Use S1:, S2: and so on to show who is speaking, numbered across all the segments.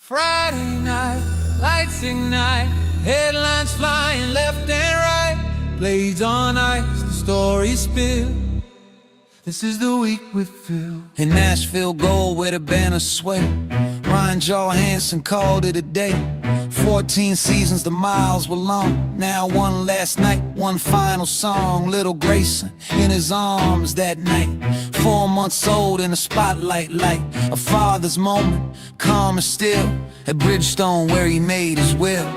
S1: Friday night, lights ignite, headlines flying left and right, blades on ice, the story spill. This is the week with Phil.
S2: In Nashville gold where the banners sway, Ryan Hansen called it a day. 14 seasons, the miles were long. Now one last night, one final song. Little Grayson in his arms that night, 4 months old in the spotlight light. A father's moment, calm and still, at Bridgestone where he made his will.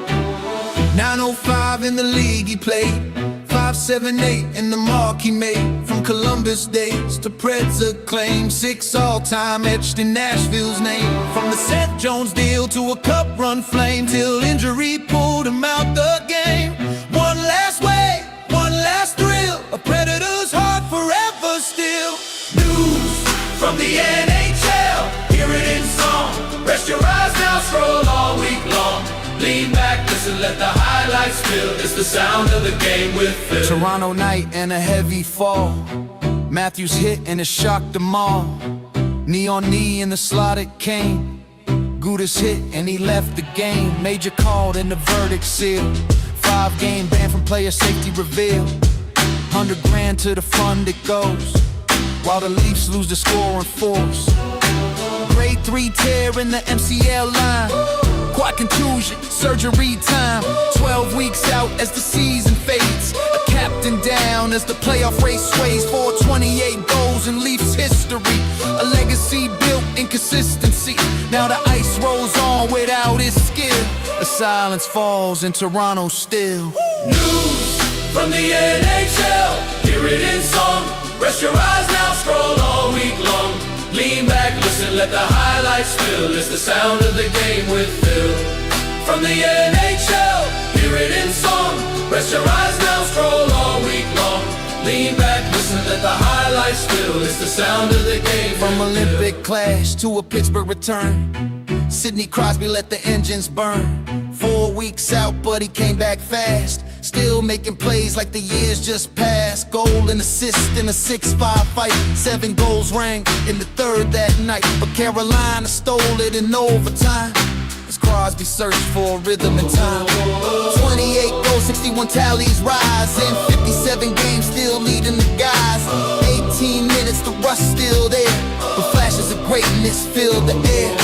S1: 905 in the league he played, 578 in the mark he made. From Columbus days to Preds acclaim, 6 all-time etched in Nashville's name. From the Seth Jones deal to a cup run flame, till injury pulled him out the game. One last wave, one last thrill, a Predator's heart forever still. News from the NHL, hear it in song. Rest your eyes now, scroll all week long. Lean back, listen, let the highlights fill. It's the sound of the game with Phil.
S2: Toronto night and a heavy fall, Matthews hit and it shocked them all. Knee on knee in the slot it came, Gudis hit and he left the game. Major called and the verdict sealed, 5-game ban from player safety revealed. 100 grand to the fund it goes, while the Leafs lose the scoring force. Grade 3 tear in the MCL line, quad contusion, surgery time. 12 weeks out as the season fades, a captain down as the playoff race sways. 428 goals in Leafs history, a legacy built in consistency. Now the ice rolls on without his skill, the silence falls in Toronto still.
S1: News from the NHL, hear it in song. Rest your eyes now, scroll all week long. Lean back, listen, let the highlights fill. It's the sound of the game with Phil. From the NHL, hear it in song. Rest your eyes now, scroll all week long. Lean back, listen, let the highlights fill. It's the sound of the game.
S2: From Olympic clash to a Pittsburgh return, Sidney Crosby let the engines burn. 4 weeks out, but he came back fast, still making plays like the years just passed. Goal and assist in a 6-5 fight, 7 goals rang in the third that night. But Carolina stole it in overtime, as Crosby searched for rhythm and time. 28 goals, 61 tallies rising, 57 games still leading the guys. 18 minutes, the rush still there, but flashes of greatness fill the air.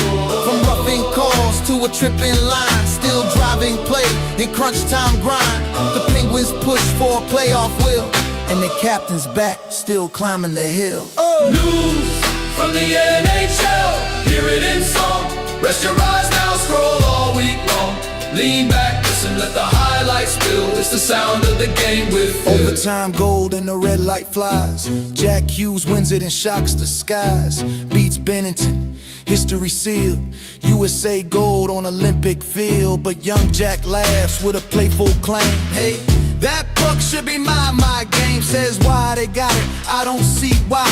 S2: From roughing calls to a tripping line, still driving play in crunch time grind. The Penguins push for a playoff will, and the captain's back, still climbing the hill.
S1: News from the NHL, hear it in song. Rest your eyes now, scroll all week long. Lean back, listen, let the highlights spill. It's the sound of the game with Phil.
S2: Overtime gold and the red light flies, Jack Hughes wins it and shocks the skies. Beats Bennington, history sealed. USA gold on Olympic field, but young Jack laughs with a playful claim. Hey, that puck should be my game. Says why they got it, I don't see why.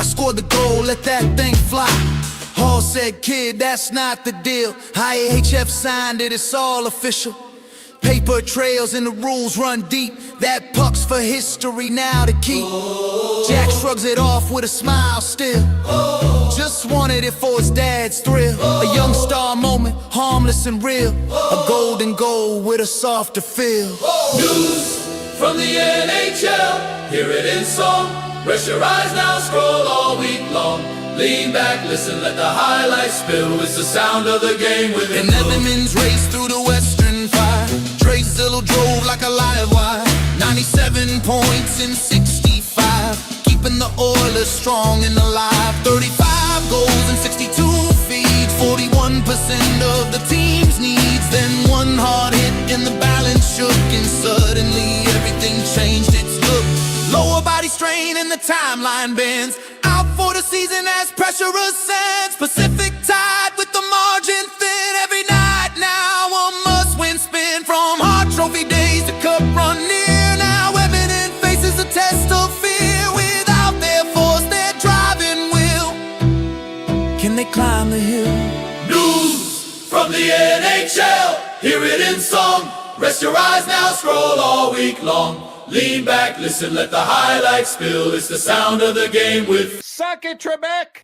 S2: I scored the goal, let that thing fly. Hall said, kid, that's not the deal. IHF signed it, it's all official. Paper trails and the rules run deep. That puck's for history now to keep. Jack shrugs it off with a smile still, just wanted it for his dad's thrill. A young star moment, harmless and real, a golden goal with a softer feel.
S1: News from the NHL, hear it in song. Rest your eyes now, scroll all week long. Lean back, listen, let the highlights spill. It's the sound of the game with
S2: An Everman's race through the Western Fire, Trey Zillow drove like a live wire. 97 points in 65, keeping the Oilers strong and alive. 35 goals and 62 feeds, 41% of the team's needs. Then one hard hit and the balance shook, and suddenly everything changed its look. Lower body strain and the timeline bends, out for the season as pressure ascends. Pacific Tide with the margin thin, every night now a must-win spin. From hard trophy days to cup run near, now evident faces a test of fear. Without their force, their driving will, can they climb the hill?
S1: News from the NHL, hear it in song. Rest your eyes now, scroll all week long. Lean back, listen, let the highlights spill. It's the sound of the game with
S3: Suck it, Trebek!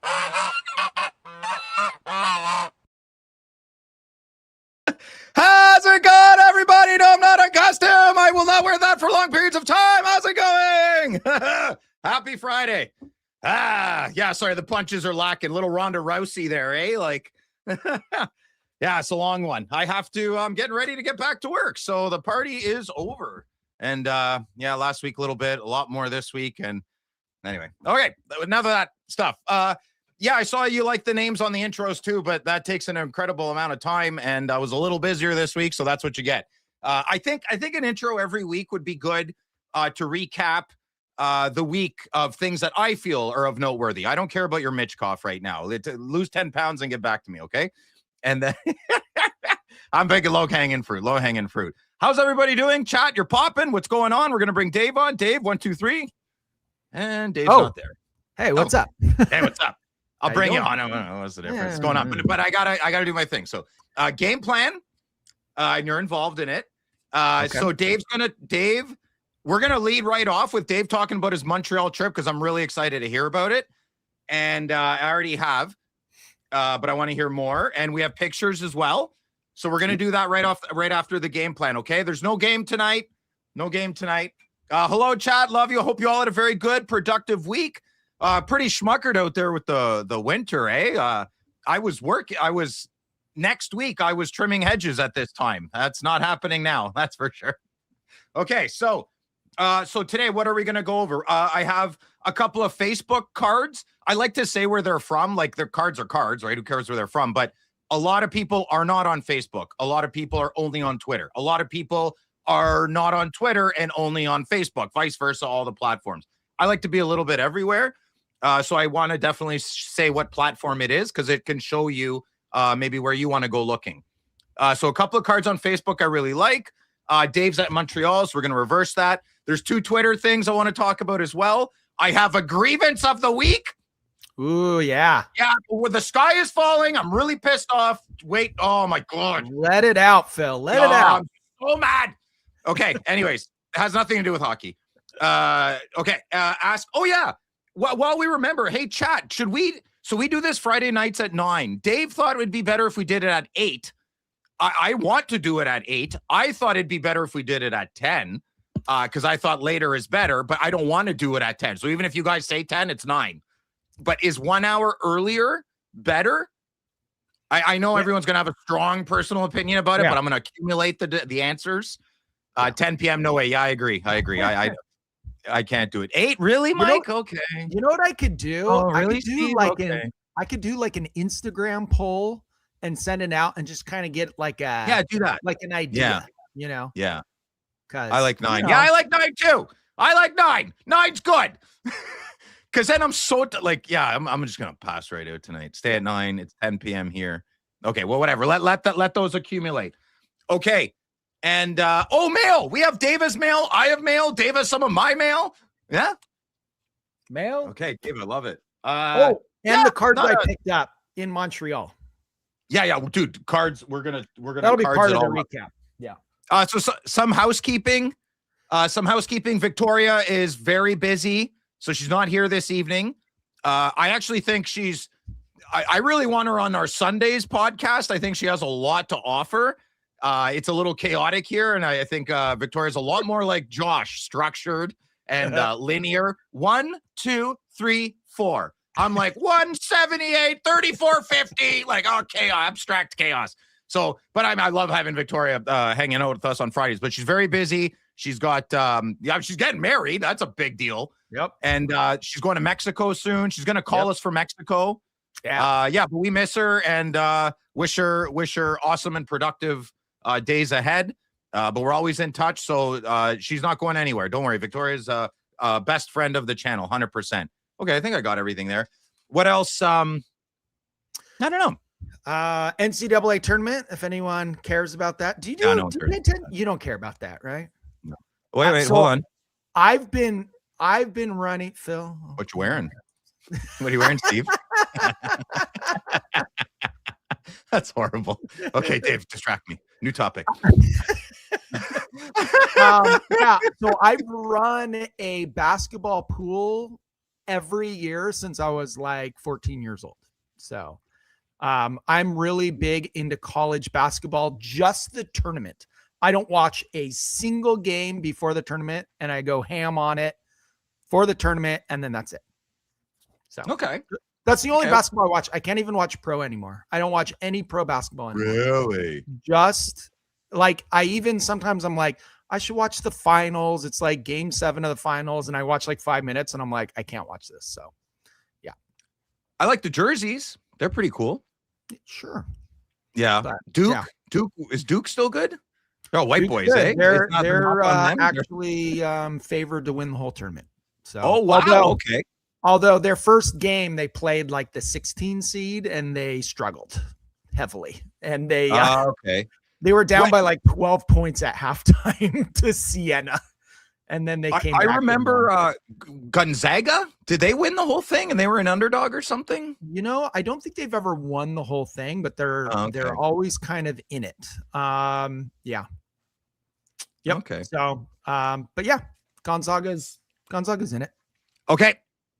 S3: How's it going, everybody? No, I'm not in costume. I will not wear that for long periods of time. How's it going? Happy Friday. Yeah, sorry, the punches are lacking. Little Ronda Rousey there, eh? Like, yeah, it's a long one. I have to, I'm getting ready to get back to work. So the party is over. And yeah, last week a little bit, a lot more this week. And anyway, okay, enough of that stuff. Yeah, I saw you like the names on the intros too, but that takes an incredible amount of time, and I was a little busier this week, so that's what you get. I think an intro every week would be good to recap the week of things that I feel are of noteworthy. I don't care about your Mitchkov right now. Lose 10 pounds and get back to me, okay? And then I'm thinking low-hanging fruit. How's everybody doing? Chat, you're popping. What's going on? We're going to bring Dave on. Dave, 1, 2, 3. And Dave's not there.
S4: Hey, what's up?
S3: Hey, what's up? I'll bring you on. I don't know what's the difference going on, but I gotta do my thing. So, game plan, and you're involved in it. Okay. So Dave, we're gonna lead right off with Dave talking about his Montreal trip because I'm really excited to hear about it, and I already have, but I want to hear more, and we have pictures as well. So we're gonna do that right after the game plan. Okay, there's no game tonight. Hello, chat. Love you. Hope you all had a very good, productive week. Pretty schmuckered out there with the winter, eh? Next week I was trimming hedges at this time. That's not happening now. That's for sure. Okay, so today, what are we going to go over? I have a couple of Facebook cards. I like to say where they're from. Like, their cards are cards, right? Who cares where they're from? But a lot of people are not on Facebook. A lot of people are only on Twitter. A lot of people are not on Twitter and only on Facebook, vice versa, all the platforms. I like to be a little bit everywhere. So I want to definitely say what platform it is because it can show you maybe where you want to go looking. So a couple of cards on Facebook I really like. Dave's at Montreal, so we're going to reverse that. There's 2 Twitter things I want to talk about as well. I have a grievance of the week.
S4: Ooh, yeah.
S3: Yeah, where the sky is falling. I'm really pissed off. Wait, oh my God.
S4: Let it out, Phil. Let it out.
S3: I'm so mad. Okay, anyways, it has nothing to do with hockey. Okay, oh yeah. While we remember, hey, chat, so we do this Friday nights at 9. Dave thought it would be better if we did it at 8. I want to do it at 8. I thought it'd be better if we did it at 10 because I thought later is better, but I don't want to do it at 10. So even if you guys say 10, it's 9. But is 1 hour earlier better? I know everyone's going to have a strong personal opinion about it, but I'm going to accumulate the answers. 10 p.m., no way. Yeah, I agree. I can't do it. 8, really, Mike? Okay.
S4: You know what I could do?
S3: Oh, really?
S4: I could do like an Instagram poll and send it out and just kind of get like
S3: do that.
S4: Like an idea. You know?
S3: Yeah.
S4: Because
S3: I like 9. Yeah, I like 9 too. I like 9. 9's good. Because then I'm so I'm just gonna pass right out tonight. Stay at 9. It's 10 p.m. here. Okay, well, whatever. Let those accumulate. Okay. And mail. We have Dave's mail. I have mail. Dave has some of my mail. Yeah.
S4: Mail.
S3: Okay, Dave, I love it.
S4: The cards I picked up in Montreal.
S3: Yeah, dude. Cards. We're gonna.
S4: That'll be part of the recap. Yeah.
S3: So some housekeeping. Victoria is very busy, so she's not here this evening. I actually think I really want her on our Sundays podcast. I think she has a lot to offer. It's a little chaotic here, and I think Victoria's a lot more like Josh, structured and linear. 1, 2, 3, 4. I'm like 178, 34, 50, like abstract chaos. So, but I love having Victoria hanging out with us on Fridays. But she's very busy. She's got she's getting married. That's a big deal.
S4: Yep.
S3: And she's going to Mexico soon. She's going to call us from Mexico.
S4: Yeah.
S3: But we miss her and wish her awesome and productive days ahead, but we're always in touch, so she's not going anywhere. Don't worry. Victoria's best friend of the channel, 100%. Okay, I think I got everything there. What else? I don't know.
S4: NCAA tournament, if anyone cares about that. Do you you don't care about that, right?
S3: No. Wait, hold on.
S4: I've been running, Phil.
S3: What you wearing? What are you wearing, Steve? That's horrible. Okay, Dave, distract me. New topic.
S4: So I've run a basketball pool every year since I was like 14 years old. So I'm really big into college basketball, just the tournament. I don't watch a single game before the tournament, and I go ham on it for the tournament, and then that's it. So
S3: okay.
S4: That's the only basketball I watch. I can't even watch pro anymore. I don't watch any pro basketball anymore.
S3: Really?
S4: Just like sometimes I'm like, I should watch the finals. It's like game 7 of the finals, and I watch like 5 minutes, and I'm like, I can't watch this. So, yeah.
S3: I like the jerseys. They're pretty cool.
S4: Sure.
S3: Yeah.
S4: But,
S3: Duke. Is Duke still good? Oh, white boys,
S4: good.
S3: eh?
S4: They're actually favored to win the whole tournament. So,
S3: wow.
S4: Although their first game, they played like the 16 seed, and they struggled heavily. And they were down by like 12 points at halftime to Siena. And then they came back.
S3: I remember Gonzaga. Did they win the whole thing and they were an underdog or something?
S4: I don't think they've ever won the whole thing, but they're always kind of in it. Yeah. Yep.
S3: Okay.
S4: So, but yeah, Gonzaga's in it.
S3: Okay.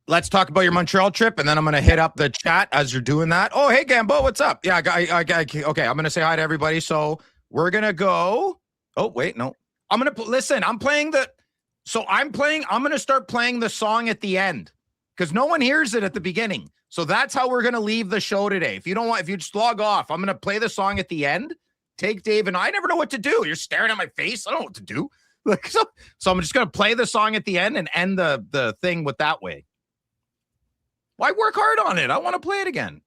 S3: Let's talk about your Montreal trip, and then I'm going to hit up the chat as you're doing that. Oh, hey, Gambo, what's up? Yeah, okay, I'm going to say hi to everybody. So we're going to go. Oh, wait, no. I'm going to listen. I'm going to start playing the song at the end because no one hears it at the beginning. So that's how we're going to leave the show today. If you just log off, I'm going to play the song at the end. Take Dave, and I never know what to do. You're staring at my face. I don't know what to do. So I'm just going to play the song at the end and end the thing with that way. Why work hard on it? I want to play it again.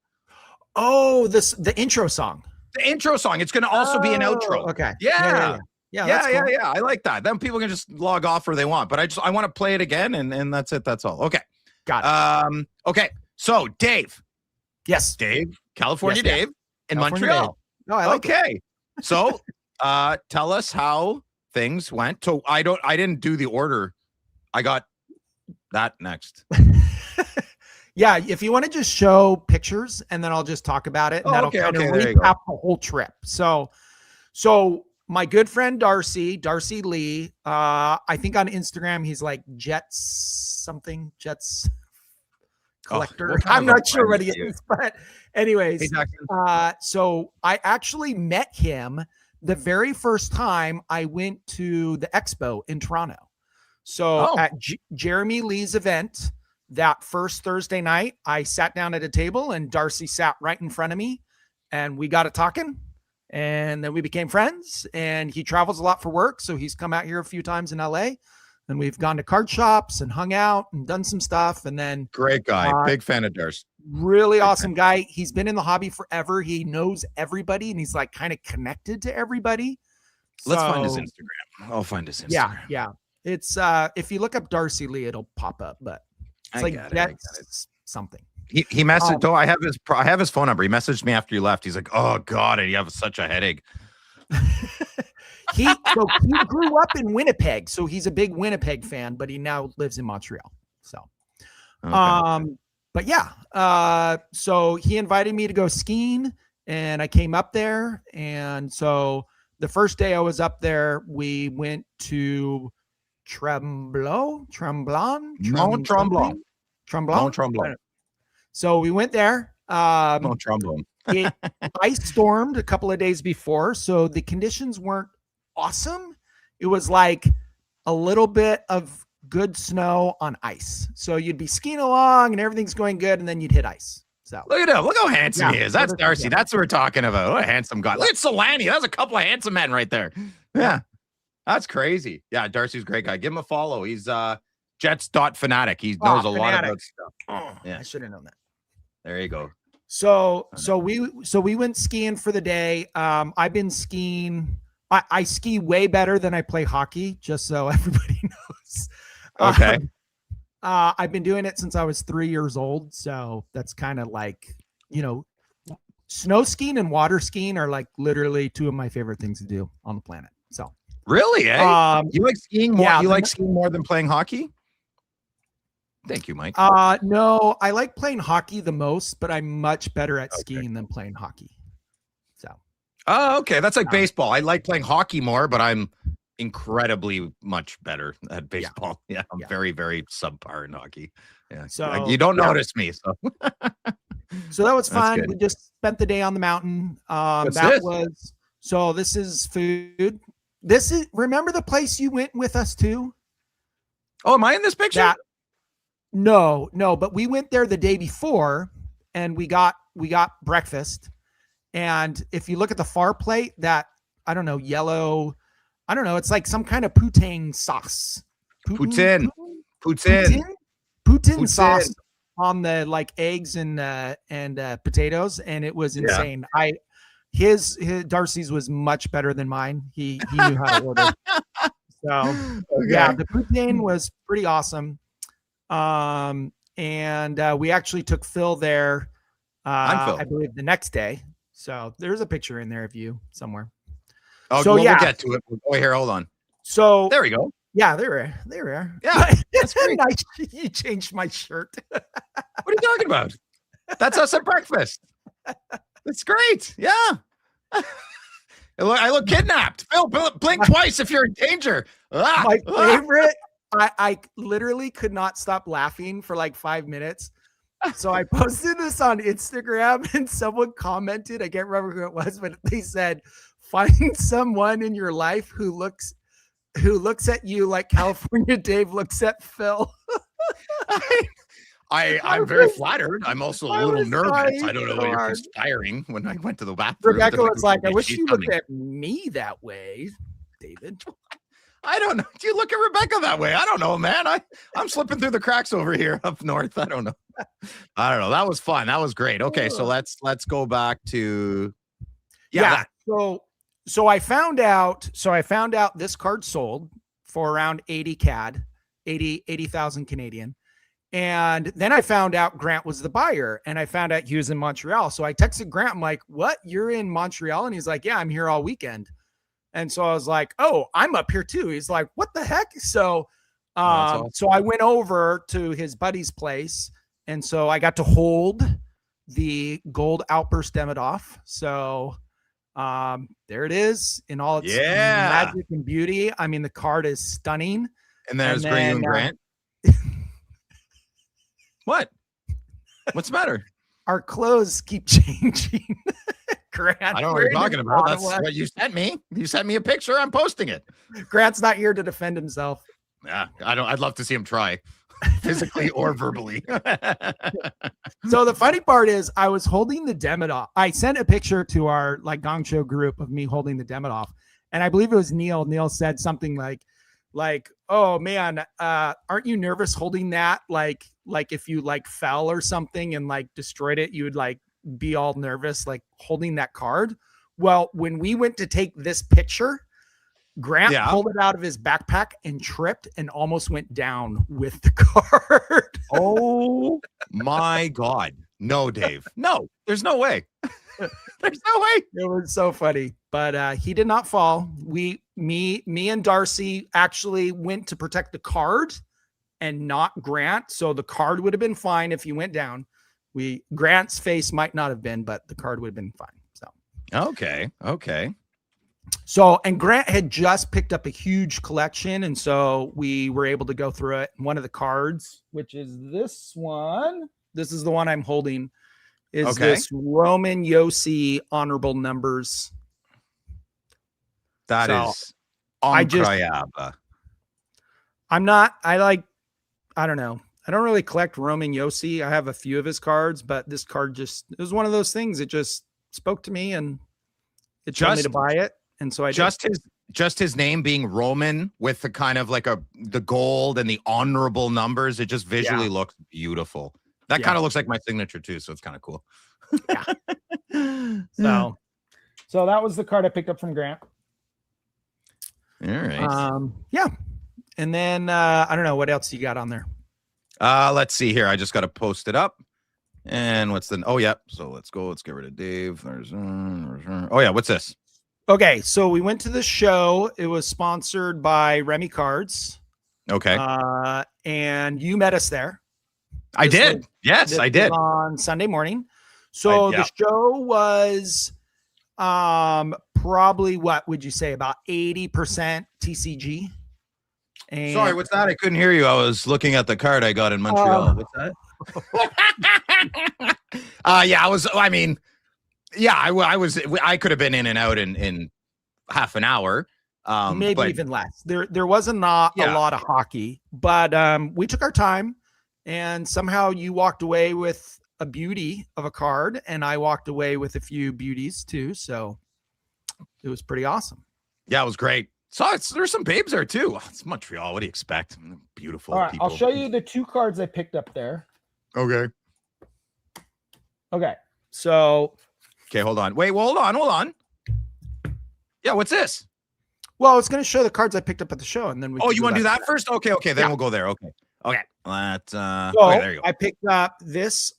S4: Oh, the intro song.
S3: The intro song. It's going to also be an outro.
S4: Okay.
S3: Yeah.
S4: Cool.
S3: Yeah. I like that. Then people can just log off where they want. But I want to play it again, and that's it. That's all. Okay.
S4: Got it.
S3: Okay. So Dave.
S4: Yes.
S3: Dave. California Dave in
S4: California
S3: Montreal.
S4: Dave. No, I like it.
S3: So tell us how things went. So I didn't do the order. I got that next.
S4: Yeah, if you want to just show pictures, and then I'll just talk about it, and that'll kind of recap the whole trip. So my good friend Darcy Lee, I think on Instagram he's like Jets collector. I'm not sure what he is, but anyways, so I actually met him the very first time I went to the expo in Toronto. So at Jeremy Lee's event, that first Thursday night, I sat down at a table and Darcy sat right in front of me, and we got it talking, and then we became friends. And he travels a lot for work, so he's come out here a few times in LA, and we've gone to card shops and hung out and done some stuff. And then
S3: great guy, big fan of Darcy.
S4: Really awesome guy. He's been in the hobby forever. He knows everybody, and he's like kind of connected to everybody.
S3: Let's find his Instagram. I'll find his Instagram.
S4: Yeah. It's if you look up Darcy Lee, it'll pop up, but it's that's something.
S3: He messaged. I have his phone number. He messaged me after you left. He's like, "Oh God, you have such a headache."
S4: He grew up in Winnipeg, so he's a big Winnipeg fan, but he now lives in Montreal. So, but yeah, so he invited me to go skiing, and I came up there, and so the first day I was up there, we went to Tremblant. So we went there. It ice stormed a couple of days before, so the conditions weren't awesome. It was like a little bit of good snow on ice. So you'd be skiing along and everything's going good, and then you'd hit ice. So
S3: look at him. Look how handsome he is. That's Darcy. That's what we're talking about. What a handsome guy. Look at Solani. That's a couple of handsome men right there. Yeah. That's crazy. Yeah, Darcy's a great guy. Give him a follow. He's Jets.fanatic. He knows a lot about stuff.
S4: I should have known that.
S3: There you go.
S4: So we went skiing for the day. I've been skiing. I ski way better than I play hockey, just so everybody knows.
S3: Okay.
S4: I've been doing it since I was 3 years old. So that's kind of like, snow skiing and water skiing are like literally two of my favorite things to do on the planet. So
S3: really, eh? You like skiing more?
S4: Yeah,
S3: you like skiing more than playing hockey? Thank you, Mike.
S4: No, I like playing hockey the most, but I'm much better at skiing than playing hockey. So.
S3: Oh, okay. That's like baseball. I like playing hockey more, but I'm incredibly much better at baseball. Yeah, I'm very, very subpar in hockey. Yeah. So you don't notice me. So
S4: So that was fun.
S3: good.
S4: We just spent the day on the mountain. This is food. Remember the place you went with us to?
S3: Oh, am I in this picture?
S4: No, but we went there the day before and we got breakfast. And if you look at the far plate, that, I don't know, yellow, I don't know, it's like some kind of poutine sauce.
S3: Poutine
S4: sauce on the like eggs and potatoes, and it was insane. His Darcy's was much better than mine. He knew how to order. So the poutine was pretty awesome. And we actually took Phil there. I believe the next day. So there's a picture in there of you somewhere.
S3: Oh, so we'll get to it. Oh, here, hold on.
S4: So
S3: there we go.
S4: Yeah, there we are.
S3: Yeah, that's great.
S4: You changed my shirt.
S3: What are you talking about? That's us at breakfast. That's great. Yeah. I look kidnapped. Phil, blink twice if you're in danger.
S4: My favorite. I literally could not stop laughing for like 5 minutes. So I posted this on Instagram and someone commented, I can't remember who it was, but they said, find someone in your life who looks at you like California Dave looks at Phil.
S3: I'm very flattered. I'm also a little nervous. I don't know what you're conspiring when I went to the bathroom.
S4: Rebecca was like, I wish you looked at me that way, David.
S3: I don't know. Do you look at Rebecca that way? I don't know, man. I'm slipping through the cracks over here up north. I don't know. That was fun. That was great. Okay, so let's go back to
S4: So I found out this card sold for around 80 CAD, 80,000 Canadian. And then I found out Grant was the buyer, and I found out he was in Montreal. So I texted Grant. I'm like, what? You're in Montreal? And he's like, yeah, I'm here all weekend. And so I was like, oh, I'm up here too. He's like, what the heck? So, awesome. So I went over to his buddy's place. And so I got to hold the gold outburst Demidov. So there it is in all its magic and beauty. I mean, the card is stunning.
S3: And there's Green Grant. What? What's the matter?
S4: Our clothes keep changing. Grant,
S3: I don't know what you're talking about. That's what you sent me. You sent me a picture. I'm posting it.
S4: Grant's not here to defend himself.
S3: Yeah, I'd love to see him try, physically or verbally.
S4: So the funny part is, I was holding the Demidov. I sent a picture to our like Gongshow group of me holding the Demidov, and I believe it was Neil. Neil said something like, oh man, aren't you nervous holding that? Like if you like fell or something and like destroyed it, you would like be all nervous, like holding that card. Well, when we went to take this picture, Grant pulled it out of his backpack and tripped and almost went down with the card.
S3: Oh my God. No, Dave. No, there's no way. There's no way.
S4: It was so funny, but he did not fall. Me and Darcy actually went to protect the card and not Grant. So the card would have been fine if he went down. Grant's face might not have been, but the card would have been fine. So
S3: okay.
S4: So, and Grant had just picked up a huge collection, and so we were able to go through it. One of the cards, which is this one, this is the one I'm holding, is this Roman Yossi honorable numbers.
S3: That is incroyable.
S4: I don't know. I don't really collect Roman Yossi. I have a few of his cards, but this card it was one of those things. It just spoke to me and it told me to buy it. And so I
S3: just his name being Roman with the kind of like the gold and the honorable numbers. It just visually looks beautiful. That kind of looks like my signature too. So it's kind of cool.
S4: So that was the card I picked up from Grant.
S3: All right.
S4: And then I don't know what else you got on there.
S3: Let's see here. I just got to post it up. And what's the? Oh yeah. So let's go. Let's get rid of Dave. What's this?
S4: Okay, so we went to the show. It was sponsored by Remy Cards.
S3: Okay.
S4: And you met us there.
S3: I did. Yes, I did.
S4: On Sunday morning. So the show was probably, what would you say, about 80% TCG. And
S3: sorry, what's that? I couldn't hear you. I was looking at the card I got in Montreal. What's that? I mean, yeah, I could have been in and out in half an hour.
S4: Maybe even less. There wasn't a lot of hockey, but we took our time, and somehow you walked away with a beauty of a card, and I walked away with a few beauties too. So it was pretty awesome.
S3: Yeah, it was great. So there's some babes there too. It's Montreal. What do you expect? Beautiful.
S5: All right,
S3: people.
S5: I'll show you the 2 cards I picked up there.
S3: Okay.
S5: Okay. So.
S3: Okay, hold on. Wait, well, hold on. Yeah, what's this?
S4: Well, I was going to show the cards I picked up at the show, and then we.
S3: Oh, you want to do that first? Okay. Then we'll go there. Okay. Let's.
S4: So
S3: okay, there you go.
S4: I picked up this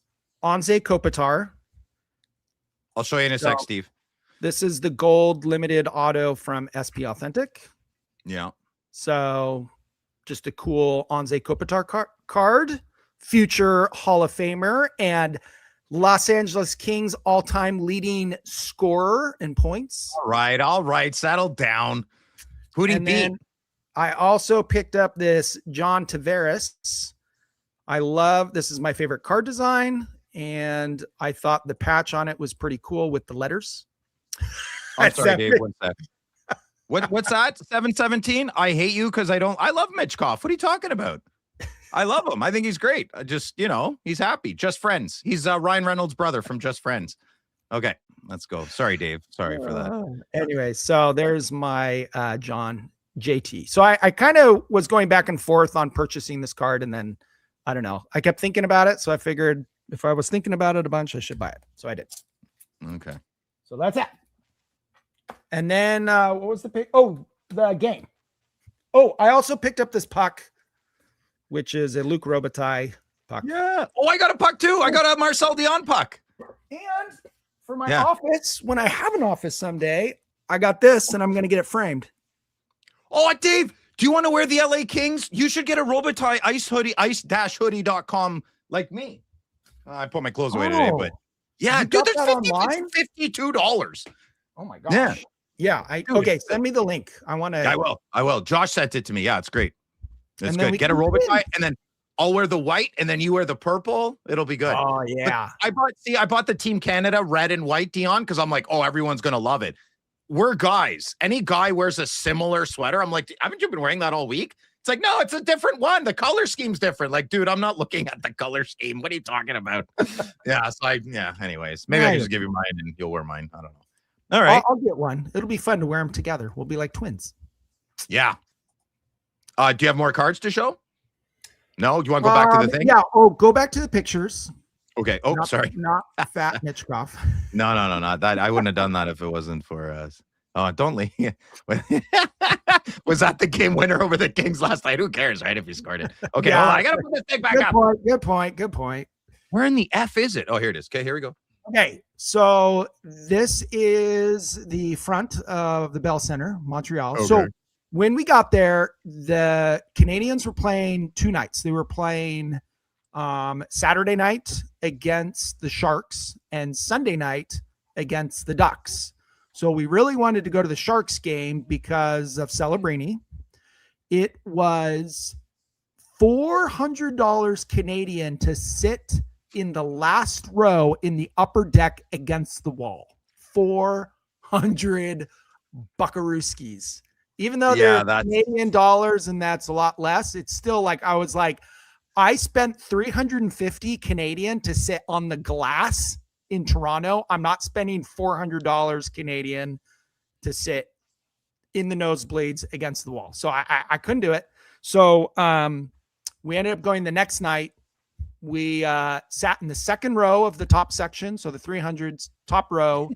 S4: Anze Kopitar.
S3: I'll show you in a sec, Steve.
S4: This is the gold limited auto from SP Authentic.
S3: Yeah.
S4: So just a cool Anze Kopitar card, future Hall of Famer, and Los Angeles Kings all-time leading scorer in points.
S3: All right. Settle down. Who'd he beat?
S4: I also picked up this John Tavares. This is my favorite card design, and I thought the patch on it was pretty cool with the letters.
S3: I'm sorry, Dave. One sec. What's that? 717? I hate you because I love Mitchkov. What are you talking about? I love him. I think he's great. He's happy. Just Friends. He's Ryan Reynolds' brother from Just Friends. Okay, let's go. Sorry, Dave. Sorry for that.
S4: Anyway, so there's my John JT. So I kind of was going back and forth on purchasing this card, and then I don't know. I kept thinking about it, so I figured if I was thinking about it a bunch, I should buy it. So I did.
S3: Okay.
S5: So that's it.
S4: And then what was the pick? Oh, the game. Oh, I also picked up this puck, which is a Luc Robitaille puck.
S3: Yeah. Oh, I got a puck too. I got a Marcel Dion puck.
S4: And for my office, when I have an office someday, I got this, and I'm going to get it framed.
S3: Oh, Dave, do you want to wear the LA Kings? You should get a Robitaille ice hoodie, ice-hoodie.com like me. I put my clothes away today, but yeah, dude, there's $52.
S4: Oh my gosh. Yeah. Okay. Send me the link. I want to.
S3: I will. Josh sent it to me. Yeah, it's great. It's good. Get a Robitaille, and then I'll wear the white, and then you wear the purple. It'll be good.
S4: Oh yeah.
S3: But I bought the Team Canada red and white Dion because I'm like, oh, everyone's gonna love it. We're guys. Any guy wears a similar sweater. I'm like, haven't you been wearing that all week? It's like, no, it's a different one. The color scheme's different. Like, dude, I'm not looking at the color scheme. What are you talking about? Anyways, maybe I can just give you mine and you'll wear mine. I don't know. All right.
S4: I'll get one. It'll be fun to wear them together. We'll be like twins.
S3: Yeah. Do you have more cards to show? No? Do you want to go back to the thing?
S4: Yeah. Oh, go back to the pictures.
S3: Okay. Oh, sorry.
S4: Not fat Mitchkov.
S3: No, not that. I wouldn't have done that if it wasn't for us. Oh, don't leave. Was that the game winner over the Kings last night? Who cares, right? If you scored it. Okay, hold on. I got to put this thing back up.
S4: Good point.
S3: Where in the F is it? Oh, here it is. Okay, here we go.
S4: Okay, so this is the front of the Bell Center, Montreal. Okay. So when we got there, the Canadians were playing 2 nights. They were playing Saturday night against the Sharks and Sunday night against the Ducks. So we really wanted to go to the Sharks game because of Celebrini. It was $400 Canadian to sit in the last row in the upper deck against the wall. 400 buckarooskies. Even though they're Canadian dollars and that's a lot less, it's still like, I spent 350 Canadian to sit on the glass in Toronto. I'm not spending $400 Canadian to sit in the nosebleeds against the wall. So I couldn't do it. So we ended up going the next night. We sat in the second row of the top section. So the 300s top row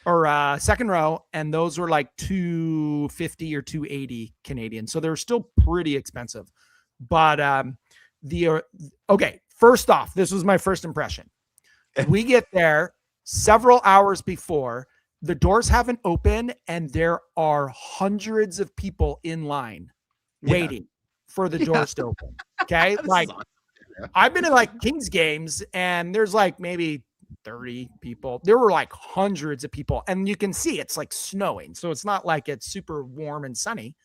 S4: or second row. And those were like $250 or $280 Canadian. So they were still pretty expensive. But okay, first off, this was my first impression. We get there several hours before. The doors haven't opened, and there are hundreds of people in line waiting for the doors to open. Okay. Like I've been in like Kings games and there's like maybe 30 people. There were like hundreds of people, and you can see it's like snowing. So it's not like it's super warm and sunny.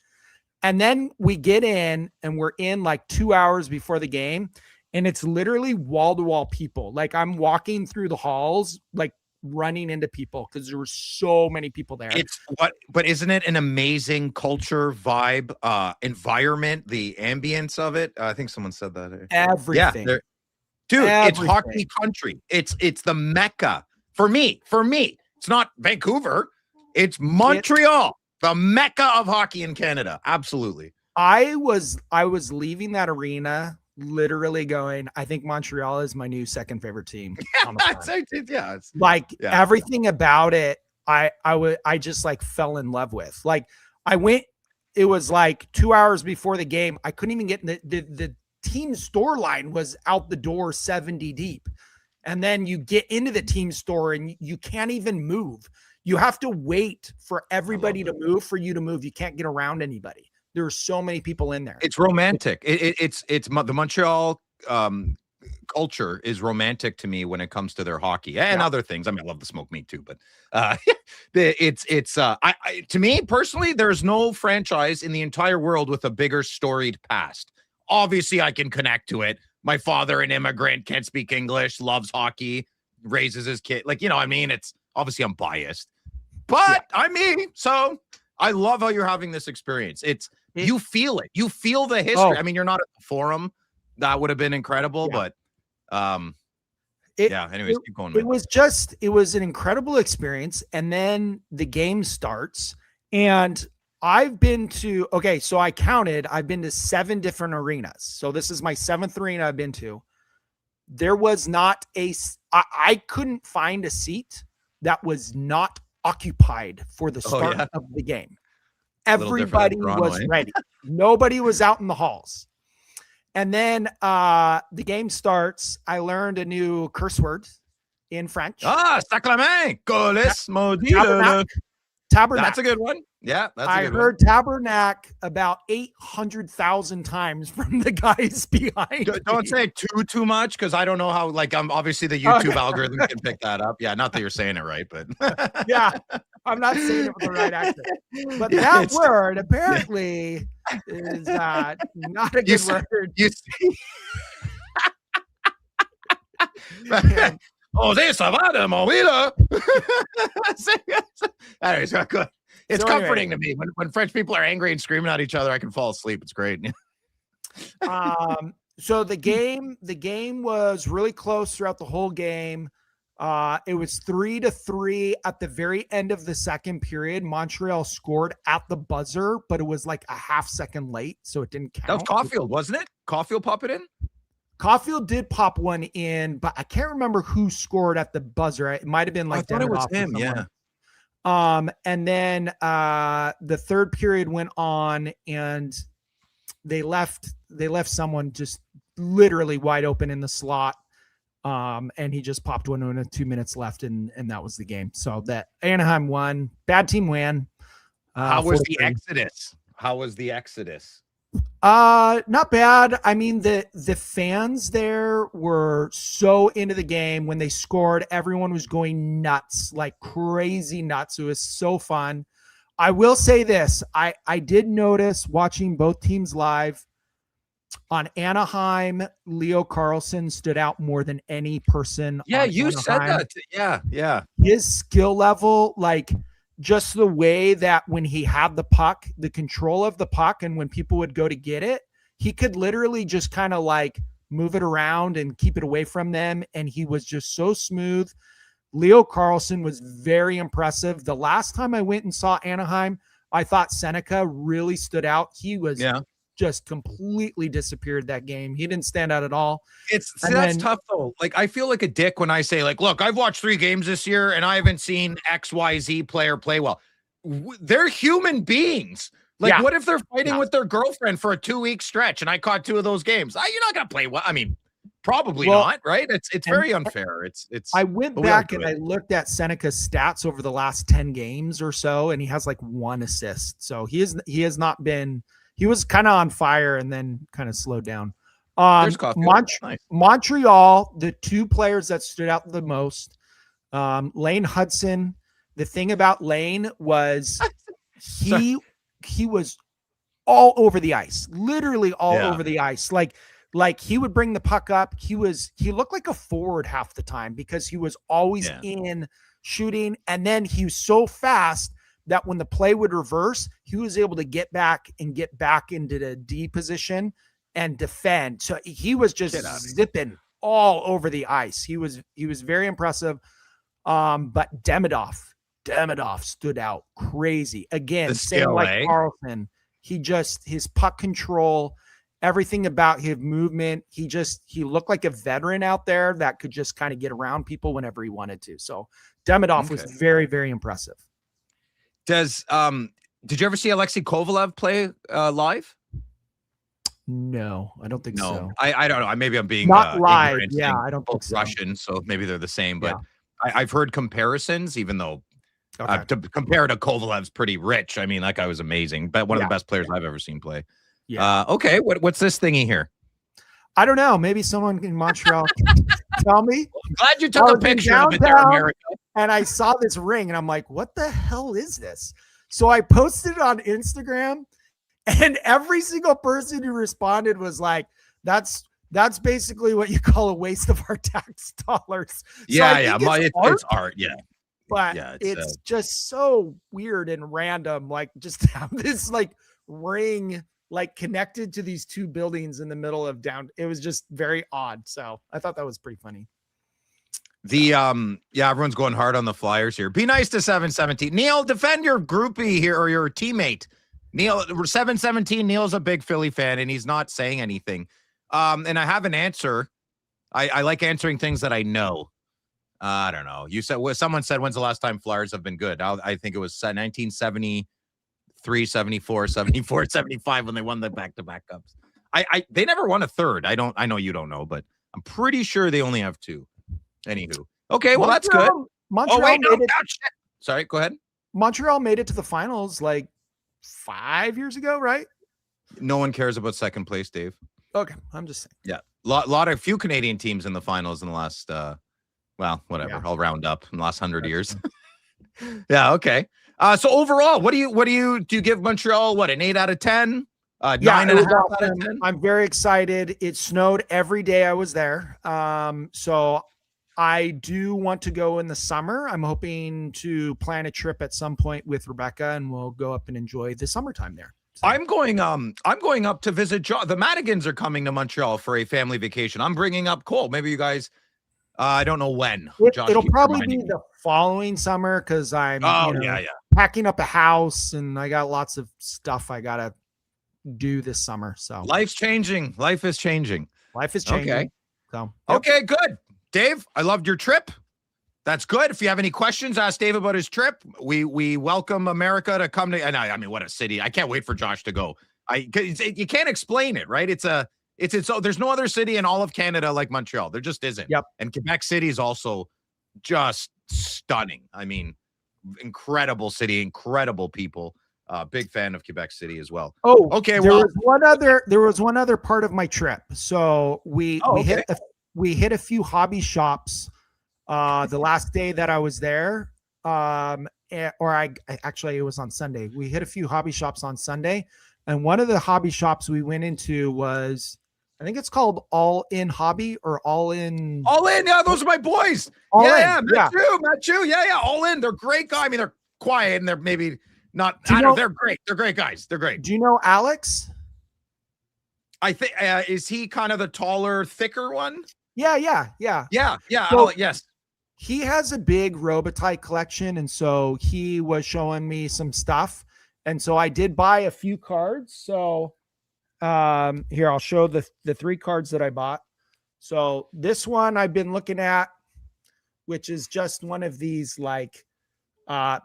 S4: And then we get in and we're in like 2 hours before the game. and it's literally wall to wall people. Like I'm walking through the halls, like running into people because there were so many people there.
S3: But isn't it an amazing culture, vibe, environment, the ambience of it? I think someone said that.
S4: Everything.
S3: Yeah, dude, it's hockey country. It's the Mecca for me. It's not Vancouver. It's Montreal, the Mecca of hockey in Canada. Absolutely.
S4: I was leaving that arena literally going, I think Montreal is my new second favorite team. Everything about it, I just like fell in love with. Like I went, it was like 2 hours before the game. I couldn't even get in the team store line was out the door 70 deep. And then you get into the team store and you can't even move. You have to wait for everybody to move for you to move. You can't get around anybody. There are so many people in there.
S3: It's romantic. It's the Montreal culture is romantic to me when it comes to their hockey and other things. I mean, I love the smoke meat too, but to me personally, there's no franchise in the entire world with a bigger storied past. Obviously, I can connect to it. My father, an immigrant, can't speak English, loves hockey, raises his kid. Like, I mean, it's obviously I'm biased, but I mean, so I love how you're having this experience. You feel it. You feel the history. I mean, you're not at the forum. That would have been incredible, but anyways, keep going.
S4: It was an incredible experience. And then the game starts and I've been to, so I counted, I've been to 7 different arenas. So this is my 7th arena I've been to. There was not I couldn't find a seat that was not occupied for the start of the game. Everybody was ready. Nobody was out in the halls. And then the game starts. I learned a new curse word in French.
S3: Sacrament, colis, maudit.
S4: Tabernacle.
S3: That's a good one. Yeah,
S4: I heard tabernacle about 800,000 times from the guys behind.
S3: Don't say too much because I don't know how. Like, I'm obviously the YouTube algorithm can pick that up. Yeah, not that you're saying it right, but
S4: yeah, I'm not saying it with the right accent. But that word apparently is not a good word.
S3: You see. Jose Savada, Movida. Anyways, good. It's comforting to me when French people are angry and screaming at each other. I can fall asleep. It's great.
S4: So the game was really close throughout the whole game. It was 3-3 at the very end of the second period. Montreal scored at the buzzer, but it was like a half second late, so it didn't count.
S3: That was Caulfield, wasn't it? Caulfield pop it in?
S4: Caulfield did pop one in, but I can't remember who scored at the buzzer. It might have been like
S3: I thought it was him, yeah.
S4: And then the third period went on and they left someone just literally wide open in the slot. And he just popped one in with 2 minutes left and that was the game. So that Anaheim won. Bad team win.
S3: How was the exodus?
S4: Not bad. I mean, the fans there were so into the game. When they scored, everyone was going nuts, like crazy nuts. It was so fun. I will say this. I did notice watching both teams live on Anaheim, Leo Carlson stood out more than any person.
S3: Yeah, you said that. Yeah.
S4: His skill level, like just the way that when he had the puck, the control of the puck, and when people would go to get it, he could literally just kind of like move it around and keep it away from them. And he was just so smooth. Leo Carlson was very impressive. The last time I went and saw Anaheim, I thought Seneca really stood out. He was just completely disappeared that game. He didn't stand out at all.
S3: That's tough though. Like I feel like a dick when I say like, look, I've watched 3 games this year and I haven't seen XYZ player play well. They're human beings. Like what if they're fighting with their girlfriend for a 2-week stretch and I caught 2 of those games? You're not going to play well. I mean, probably not, right? It's very unfair. It's
S4: I went back and I looked at Seneca's stats over the last 10 games or so, and he has like 1 assist. So he has not been. He was kind of on fire and then kind of slowed down.
S3: Nice.
S4: Montreal, the 2 players that stood out the most, Lane Hudson. The thing about Lane was he was all over the ice, literally all over the ice. Like Like he would bring the puck up. He looked like a forward half the time because he was always in shooting. And then he was so fast that when the play would reverse, he was able to get back into the D position and defend. So he was just zipping all over the ice. He was very impressive. But Demidov stood out crazy. Again, same like Carlson. His puck control, everything about his movement. He looked like a veteran out there that could just kind of get around people whenever he wanted to. So Demidov was very, very impressive.
S3: Did you ever see Alexei Kovalev play live?
S4: No, I don't think so.
S3: I don't know. Maybe I'm being
S4: not live. Yeah, I don't think so.
S3: Russian, so maybe they're the same. But I've heard comparisons, even though to compare to Kovalev's pretty rich. I mean, that guy was amazing, but one of the best players I've ever seen play. Yeah. Okay. What's this thingy here?
S4: I don't know. Maybe someone in Montreal can tell me.
S3: Well, I'm glad you took a picture of it there, America.
S4: And I saw this ring and I'm like, what the hell is this? So I posted it on Instagram and every single person who responded was like, that's basically what you call a waste of our tax dollars. So
S3: it's art. Yeah.
S4: But it's just so weird and random. Like just have this like ring like connected to these two buildings in the middle of down. It was just very odd. So I thought that was pretty funny.
S3: Everyone's going hard on the Flyers here. Be nice to 717. Neil, defend your groupie here or your teammate. Neil, 717. Neil's a big Philly fan and he's not saying anything. And I have an answer. I like answering things that I know. I don't know. Someone said, when's the last time Flyers have been good? I think it was 1973, 74, 74, 75 when they won the back-to-back cups. They never won a third. I know you don't know, but I'm pretty sure they only have two. Anywho. Okay, well, that's good.
S4: Montreal
S3: Sorry, go ahead.
S4: Montreal made it to the finals like 5 years ago, right?
S3: No one cares about second place, Dave.
S4: Okay, I'm just saying.
S3: Yeah, few Canadian teams in the finals in the last, whatever. Yeah. I'll round up in the last 100 years. Yeah, okay. So overall, what do you give Montreal? What, an 8 out of 10? 9.5 out of 10?
S4: I'm very excited. It snowed every day I was there. So I do want to go in the summer. I'm hoping to plan a trip at some point with Rebecca, and we'll go up and enjoy the summertime there. So.
S3: I'm going up to visit the Madigans are coming to Montreal for a family vacation. I'm bringing up Cole. Maybe you guys, I don't know when.
S4: It'll probably be the following summer because I'm packing up a house and I got lots of stuff I got to do this summer. So
S3: life's changing. Life is changing.
S4: Okay. So
S3: okay, good. Dave, I loved your trip. That's good. If you have any questions, ask Dave about his trip. We welcome America to come to. And I mean, what a city! I can't wait for Josh to go. You can't explain it, right? There's no other city in all of Canada like Montreal. There just isn't.
S4: Yep.
S3: And Quebec City is also just stunning. I mean, incredible city, incredible people. Big fan of Quebec City as well.
S4: Oh, okay. There was one other part of my trip. So we hit a few hobby shops the last day that I was there. It was on Sunday. We hit a few hobby shops on Sunday, and one of the hobby shops we went into was, I think it's called All In Hobby or All In.
S3: All In, yeah, those are my boys. Matt Chu, yeah, All In. They're great guys. I mean, they're quiet and they're maybe not. They're great. They're great guys. They're great.
S4: Do you know Alex?
S3: I think is he kind of the taller, thicker one?
S4: Yeah.
S3: So, yes.
S4: He has a big Robitaille collection, and so he was showing me some stuff, and so I did buy a few cards. So here, I'll show the 3 cards that I bought. So this one I've been looking at, which is just one of these like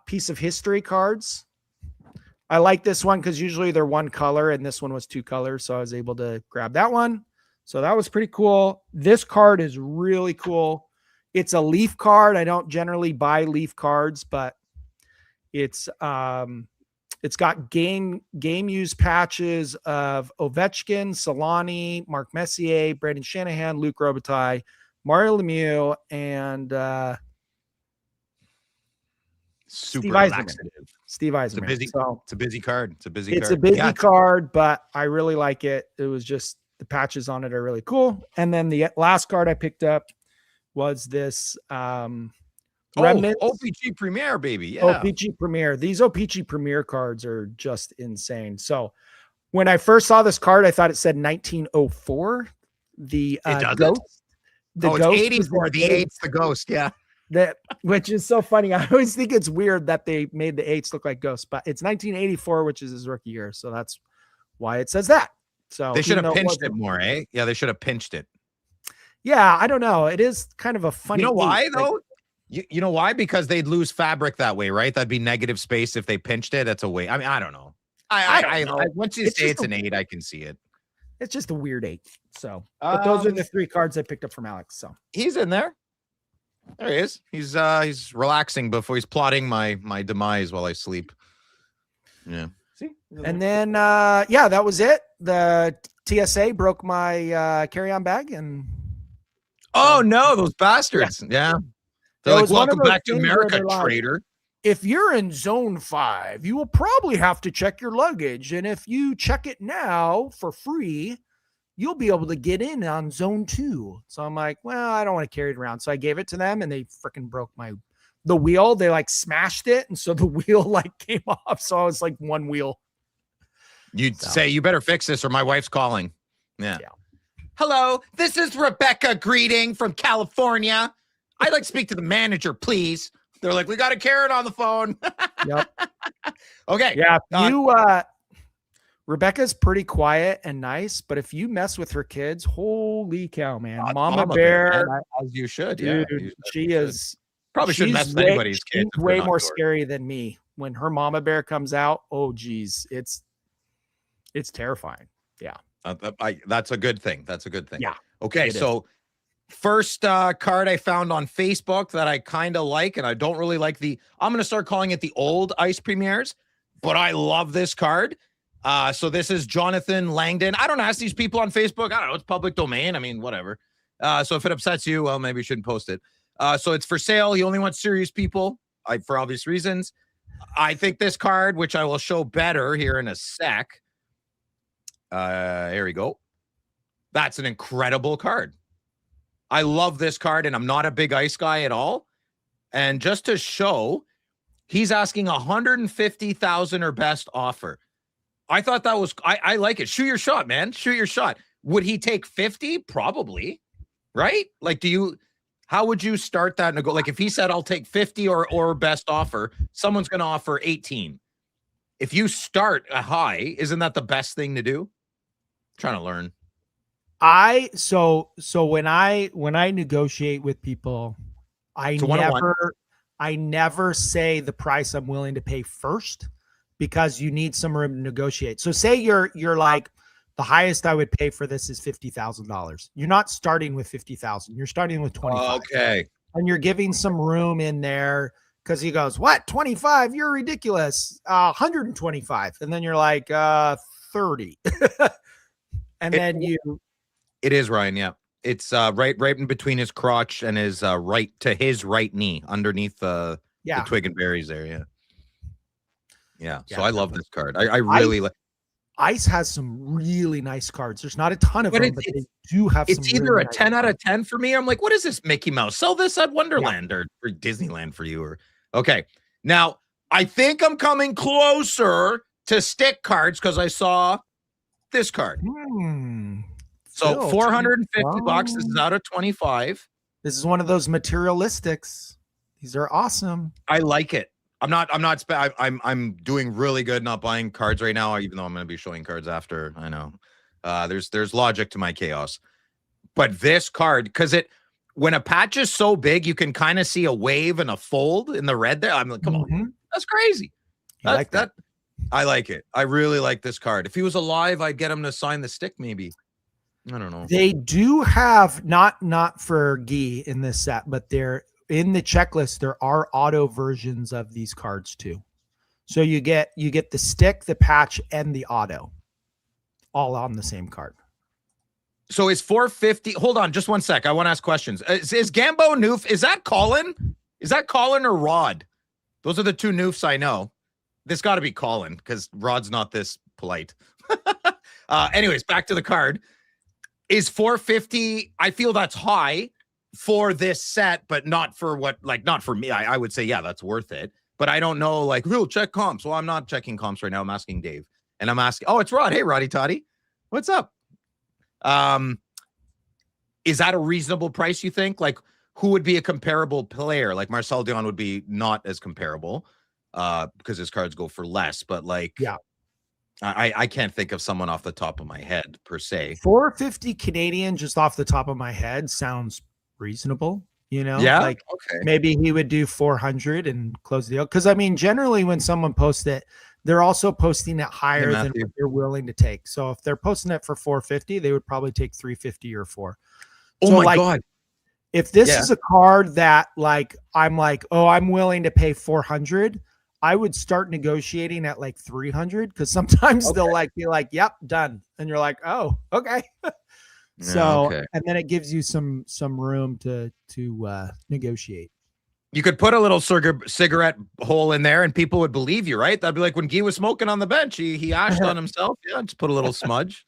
S4: piece of history cards. I like this one because usually they're one color, and this one was 2 colors, so I was able to grab that one. So that was pretty cool. This card is really cool. It's a Leaf card. I don't generally buy Leaf cards, but it's got game used patches of Ovechkin, Solani, Mark Messier, Brandon Shanahan, Luc Robitaille, Mario Lemieux, and
S3: Steve Yzerman.
S4: Steve Yzerman.
S3: It's a busy card. It's a busy
S4: card, but I really like it. It was just The patches on it are really cool. And then the last card I picked up was this Remnants.
S3: OPG Premier, baby. Yeah.
S4: OPG Premier. These OPG Premier cards are just insane. So when I first saw this card, I thought it said 1904. The ghost.
S3: It's 84. The 8's the ghost. Yeah.
S4: Which is so funny. I always think it's weird that they made the 8s look like ghosts, but it's 1984, which is his rookie year. So that's why it says that. So
S3: they should have pinched it more, eh? Yeah, they should have pinched it.
S4: Yeah, I don't know. It is kind of a funny.
S3: You know why though? You know why? Because they'd lose fabric that way, right? That'd be negative space if they pinched it. That's a way. I mean, I don't know. I once you say it's an 8, I can see it.
S4: It's just a weird 8. So, but those are the 3 cards I picked up from Alex. So
S3: he's in there. There he is. He's relaxing before he's plotting my demise while I sleep. Yeah. See?
S4: And then that was it. The TSA broke my carry-on bag and
S3: oh no, those bastards. Yeah. They're like, welcome back to America, traitor.
S4: If you're in zone 5, you will probably have to check your luggage. And if you check it now for free, you'll be able to get in on zone 2. So I'm like, well, I don't want to carry it around. So I gave it to them and they freaking broke the wheel. They like smashed it. And so the wheel like came off. So I was like one wheel.
S3: You'd say, you better fix this or my wife's calling. Yeah. Hello, this is Rebecca greeting from California. I'd like to speak to the manager, please. They're like, we got a Karen on the phone.
S4: Yep.
S3: Okay.
S4: Yeah. Rebecca's pretty quiet and nice, but if you mess with her kids, holy cow, man. Mama Bear.
S3: As you should.
S4: Dude,
S3: yeah.
S4: She is.
S3: Probably shouldn't mess with anybody's kids.
S4: She's way more scary than me. When her Mama Bear comes out, oh, geez. It's terrifying. Yeah.
S3: That's a good thing. That's a good thing.
S4: Yeah.
S3: Okay. So first card I found on Facebook that I kind of like, and I don't really like I'm going to start calling it the old Ice Premieres, but I love this card. So this is Jonathan Langdon. I don't ask these people on Facebook. I don't know. It's public domain. I mean, whatever. So if it upsets you, well, maybe you shouldn't post it. So it's for sale. He only wants serious people for obvious reasons. I think this card, which I will show better here in a sec. Here we go. That's an incredible card. I love this card, and I'm not a big ice guy at all. And just to show, he's asking 150,000 or best offer. I thought that was, I like it. Shoot your shot, man. Shoot your shot. Would he take 50? Probably. Right? Like, how would you start that? Like, if he said, I'll take 50 or best offer, someone's going to offer 18. If you start a high, isn't that the best thing to do? I'm trying to learn.
S4: So when I negotiate with people, I never say the price I'm willing to pay first, because you need some room to negotiate. So say you're like, the highest I would pay for this is $50,000. You're not starting with 50,000. You're starting with 25.
S3: Okay.
S4: And you're giving some room in there because he goes, what? 25? You're ridiculous. 125. And then you're like, 30. And then
S3: it is, Ryan. Yeah. It's right in between his crotch and his right knee, underneath the twig and berries there. Yeah. Yeah. So I love this card. I really like.
S4: Ice has some really nice cards. There's not a ton of them, but they do have some.
S3: It's either a 10 out of 10 for me. I'm like, what is this Mickey Mouse? Sell this at Wonderland or Disneyland for you. Okay. Now, I think I'm coming closer to stick cards because I saw this card. So $450. This is out of 25.
S4: This is one of those materialistics. These are awesome.
S3: I like it. I'm doing really good not buying cards right now, even though I'm going to be showing cards after. I know. There's logic to my chaos. But this card, because when a patch is so big, you can kind of see a wave and a fold in the red there. I'm like, come on. That's crazy. I like that. I like it. I really like this card. If he was alive, I'd get him to sign the stick, maybe. I don't know.
S4: They do have not for Guy in this set, but they're in the checklist. There are auto versions of these cards too. So you get the stick, the patch, and the auto all on the same card.
S3: So is 450? Hold on, just one sec. I want to ask questions. Is Gambo Noof? Is that Colin? Is that Colin or Rod? Those are the two Noofs I know. This got to be Colin because Rod's not this polite. Anyways, back to the card. Is 450? I feel that's high for this set, but not for not for me. I would say, yeah, that's worth it. But I don't know, like, real check comps. Well, I'm not checking comps right now. I'm asking Dave. And I'm asking, oh, it's Rod. Hey, Roddy Toddy. What's up? Is that a reasonable price, you think? Like, who would be a comparable player? Like, Marcel Dion would be not as comparable because his cards go for less. But, like,
S4: yeah,
S3: I can't think of someone off the top of my head, per se.
S4: 450 Canadian, just off the top of my head, sounds reasonable. You know,
S3: yeah,
S4: like
S3: okay,
S4: maybe he would do 400 and close the deal. Because I mean, generally when someone posts it, they're also posting it higher than what they're willing to take. So if they're posting it for 450, they would probably take 350 or 4.
S3: Oh
S4: so
S3: my God.
S4: If this is a card that like, I'm like, oh, I'm willing to pay 400, I would start negotiating at like 300. Cause sometimes they'll like be like, yep, done. And you're like, oh, okay. So, and then it gives you some room to negotiate.
S3: You could put a little cigarette hole in there and people would believe you, right? That'd be like when Guy was smoking on the bench. He ashed on himself. Yeah, just put a little smudge.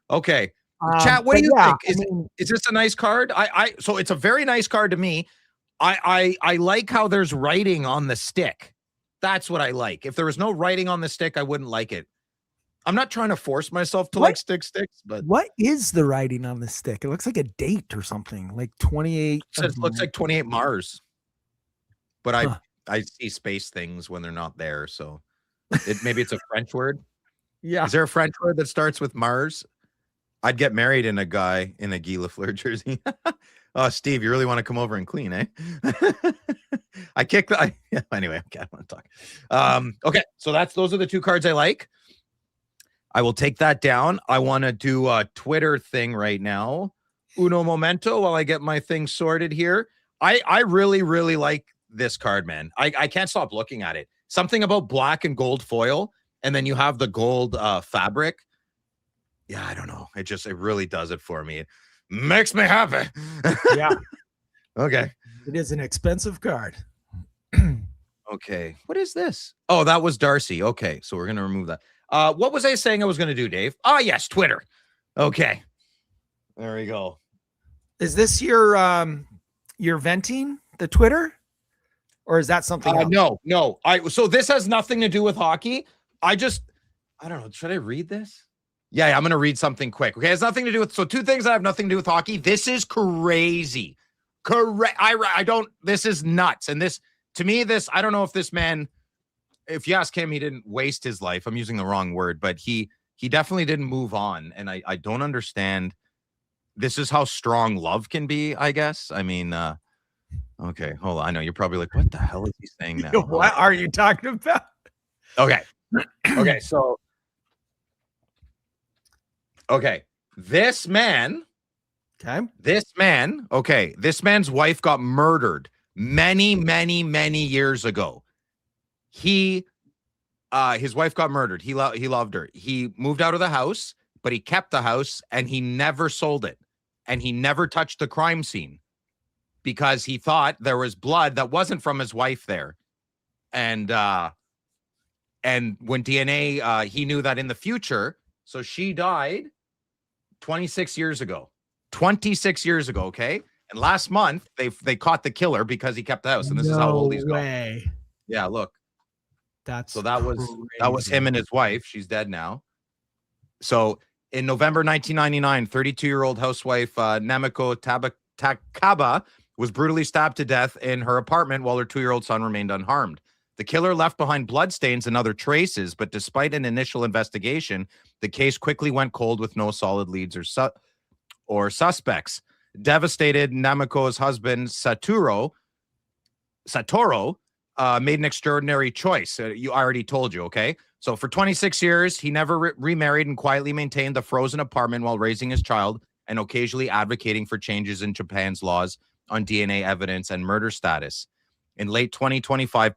S3: Okay. Chat, what do you think? Is this a nice card? So it's a very nice card to me. I like how there's writing on the stick. That's what I like. If there was no writing on the stick, I wouldn't like it. I'm not trying to force myself to like sticks, but
S4: what is the writing on the stick? It looks like a date or something, like 28.
S3: It looks like 28 Mars. But I see space things when they're not there, so maybe it's a French word.
S4: Yeah.
S3: Is there a French word that starts with Mars? I'd get married in a guy in a Guy Lafleur jersey. Oh, Steve, you really want to come over and clean, eh? Anyway, okay, I want to talk. Okay, so those are the two cards I like. I will take that down. I want to do a Twitter thing right now. Uno momento while I get my thing sorted here. I really, really like this card, man. I can't stop looking at it. Something about black and gold foil, and then you have the gold fabric. Yeah, I don't know. It really does it for me. It makes me happy.
S4: Yeah.
S3: Okay.
S4: It is an expensive card.
S3: Okay. What is this? Oh, that was Darcy. Okay. So we're going to remove that. What was I saying I was going to do, Dave? Oh, yes, Twitter. Okay. There we go.
S4: Is this your venting the Twitter? Or is that something else?
S3: No. So this has nothing to do with hockey. I don't know. Should I read this? Yeah, I'm going to read something quick. Okay. It has nothing to do with, so two things that have nothing to do with hockey. This is crazy. Correct. This is nuts. And this, to me, I don't know if this man, if you ask him, he didn't waste his life. I'm using the wrong word, but he definitely didn't move on. And I don't understand. This is how strong love can be, I guess. I mean, okay, hold on. I know you're probably like, what the hell is he saying now?
S4: What are you talking about?
S3: Okay. Okay. So, this man's wife got murdered many years ago. His wife got murdered. He loved her. He moved out of the house, but he kept the house and he never sold it. And he never touched the crime scene because he thought there was blood that wasn't from his wife there. And when DNA, he knew that in the future. So she died 26 years ago. 26 years ago, okay? And last month, they caught the killer because he kept the house. And this is how old he's gone. Yeah, look.
S4: That
S3: was him and his wife. She's dead now. So in November 1999, 32-year-old housewife Namiko Takaba was brutally stabbed to death in her apartment while her 2-year-old son remained unharmed. The killer left behind bloodstains and other traces, but despite an initial investigation, the case quickly went cold with no solid leads or suspects. Devastated, Namiko's husband Satoru made an extraordinary choice. I already told you, okay? So for 26 years, he never remarried and quietly maintained the frozen apartment while raising his child and occasionally advocating for changes in Japan's laws on DNA evidence and murder status. In late 2025,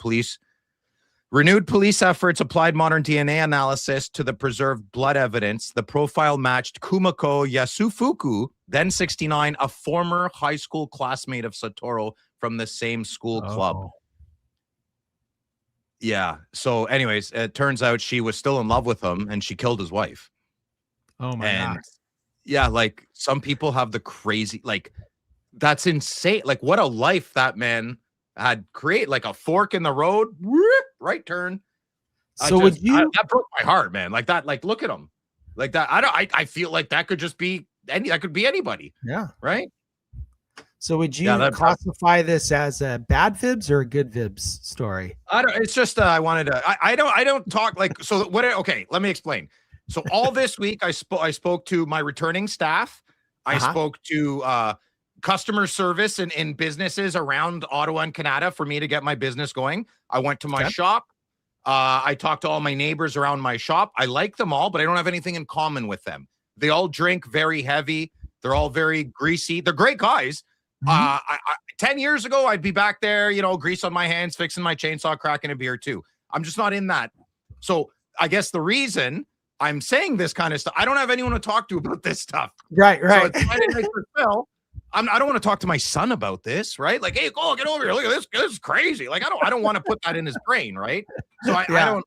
S3: renewed police efforts applied modern DNA analysis to the preserved blood evidence. The profile matched Kumiko Yasufuku, then 69, a former high school classmate of Satoru from the same school club. Yeah. So anyways, it turns out she was still in love with him and she killed his wife.
S4: Oh my God.
S3: Yeah, like some people have the crazy, like that's insane. Like what a life that man had create, like a fork in the road, whoop, right turn.
S4: So would you?
S3: That broke my heart, man. Like that, like look at him, like that. I feel like that could just be that could be anybody.
S4: Yeah.
S3: Right.
S4: So would you classify this as a bad vibs or a good vibs story?
S3: I don't. It's just I wanted to. I don't talk like so. What? Okay, let me explain. So all this week I spoke to my returning staff. I spoke to customer service in businesses around Ottawa and Canada for me to get my business going. I went to my shop. I talked to all my neighbors around my shop. I like them all, but I don't have anything in common with them. They all drink very heavy. They're all very greasy. They're great guys. 10 years ago, I'd be back there, you know, grease on my hands, fixing my chainsaw, cracking a beer too. I'm just not in that. So I guess the reason I'm saying this kind of stuff, I don't have anyone to talk to about this stuff.
S4: Right.
S3: So it's kind of nice for Phil. I don't want to talk to my son about this, right? Like, hey, go get over here. Look at this. This is crazy. Like, I don't want to put that in his brain, right? So I don't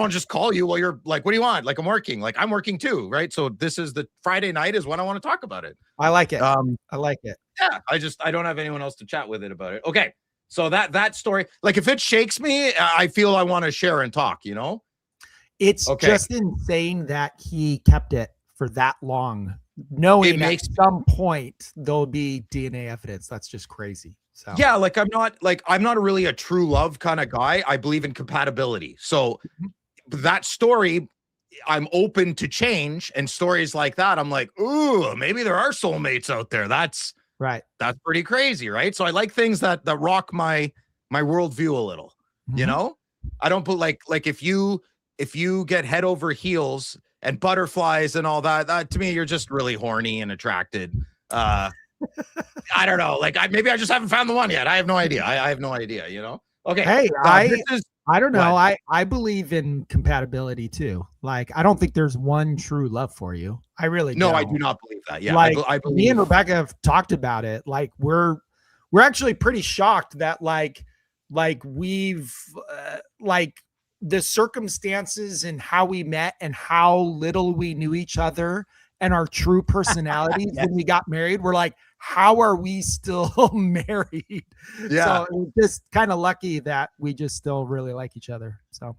S3: want to just call you while you're like, what do you want? Like, I'm working too, right? So this is the Friday night is when I want to talk about it.
S4: I like it. I like it.
S3: Yeah, I don't have anyone else to chat with it about it. Okay, so that story, like if it shakes me, I feel I want to share and talk. You know,
S4: it's just insane that he kept it for that long, knowing at some point there'll be DNA evidence. That's just crazy. So
S3: yeah, like I'm not really a true love kind of guy. I believe in compatibility. So that story, I'm open to change, and stories like that, I'm like, ooh, maybe there are soulmates out there. That's pretty crazy, right? So I like things that rock my worldview a little. You know, I don't put like if you get head over heels and butterflies and all that to me, you're just really horny and attracted. I don't know. Like maybe I just haven't found the one yet. I have no idea. I have no idea. You know. Okay.
S4: Hey, I don't know. I believe in compatibility too. Like, I don't think there's one true love for you. I really don't.
S3: I do not believe that. Yeah,
S4: like,
S3: I believe.
S4: Me and Rebecca have talked about it. Like, we're actually pretty shocked that like we've like the circumstances and how we met and how little we knew each other and our true personalities when we got married. We're like, how are we still married?
S3: Yeah.
S4: So we're just kind of lucky that we just still really like each other. So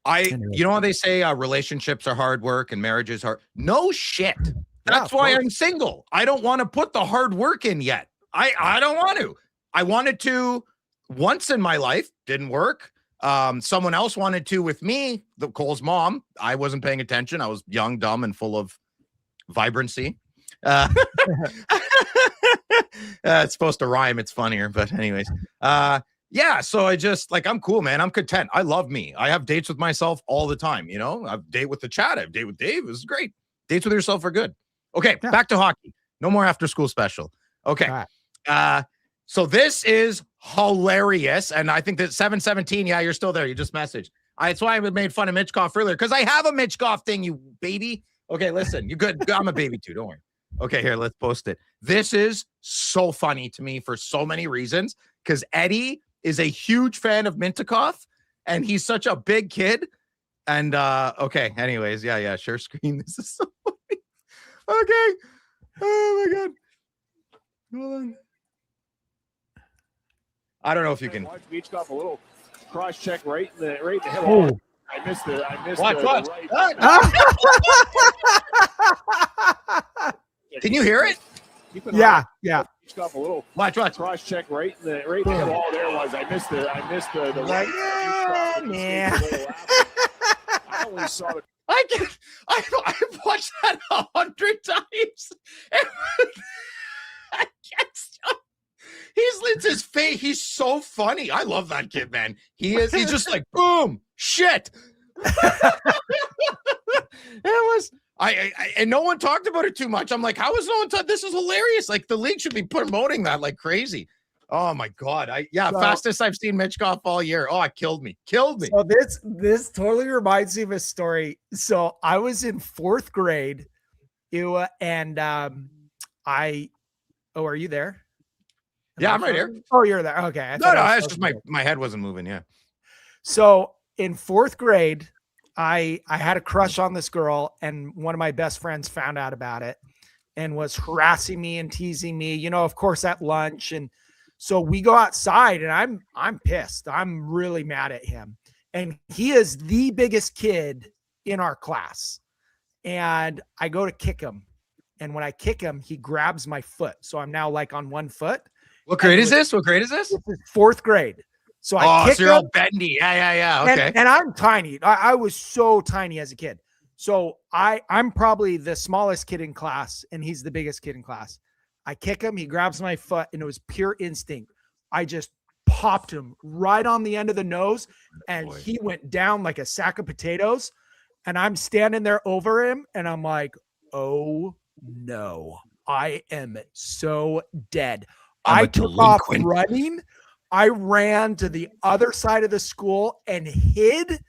S3: you know how they say relationships are hard work and marriages are no shit. That's why I'm single. I don't want to put the hard work in yet. I don't want to. I wanted to once in my life, didn't work. Someone else wanted to with me, Cole's mom. I wasn't paying attention. I was young, dumb, and full of vibrancy. It's supposed to rhyme. It's funnier, but anyways. Yeah, so I just I'm cool, man. I'm content. I love me. I have dates with myself all the time. You know, I have date with the chat. I have date with Dave. It was great. Dates with yourself are good. Okay, back to hockey. No more after school special. Okay. Right. So this is hilarious. And I think that 717, yeah, you're still there. You just messaged. That's why I made fun of Mitchkov earlier, because I have a Mitchkov thing, you baby. Okay, listen, you good. I'm a baby too. Don't worry. Okay, here, let's post it. This is so funny to me for so many reasons, because Eddie is a huge fan of Mitchkov, and he's such a big kid. And okay, anyways, yeah, share screen. This is so funny. Okay. Oh my God. Hold on. I don't know if you can.
S6: Watch Mitchkov a little cross check right in the head.
S4: Oh.
S6: I missed it.
S3: Watch.
S6: Right.
S3: Can you hear it?
S4: Yeah.
S6: Mitchkov a little
S3: watch
S6: cross check right in the head. Oh, there it was. I missed the
S4: like,
S6: right.
S4: Yeah.
S6: I only saw the.
S3: I've watched that 100 times. I can't stop. It's his face. He's so funny. I love that kid, man. He's just like, boom, shit. And no one talked about it too much. I'm like, how is no one this is hilarious. Like, the league should be promoting that like crazy. Oh my God. Fastest I've seen Mitchkov all year. Oh, it killed me. So
S4: this totally reminds me of a story. So I was in 4th grade, and are you there?
S3: Yeah, I'm right here.
S4: Oh, you're there. Okay.
S3: No, it's just my head wasn't moving. Yeah.
S4: So in 4th grade, I had a crush on this girl, and one of my best friends found out about it and was harassing me and teasing me, you know, of course at lunch. And so we go outside and I'm pissed. I'm really mad at him. And he is the biggest kid in our class. And I go to kick him. And when I kick him, he grabs my foot. So I'm now like on one foot.
S3: What grade is this? What grade is this?
S4: This is 4th grade. So I kick
S3: so you're
S4: him.
S3: all bendy. Yeah. Okay.
S4: And I'm tiny. I was so tiny as a kid. So I'm probably the smallest kid in class, and he's the biggest kid in class. I kick him. He grabs my foot, and it was pure instinct. I just popped him right on the end of the nose, and he went down like a sack of potatoes. And I'm standing there over him, and I'm like, oh no, I am so dead. I took off running. I ran to the other side of the school and hid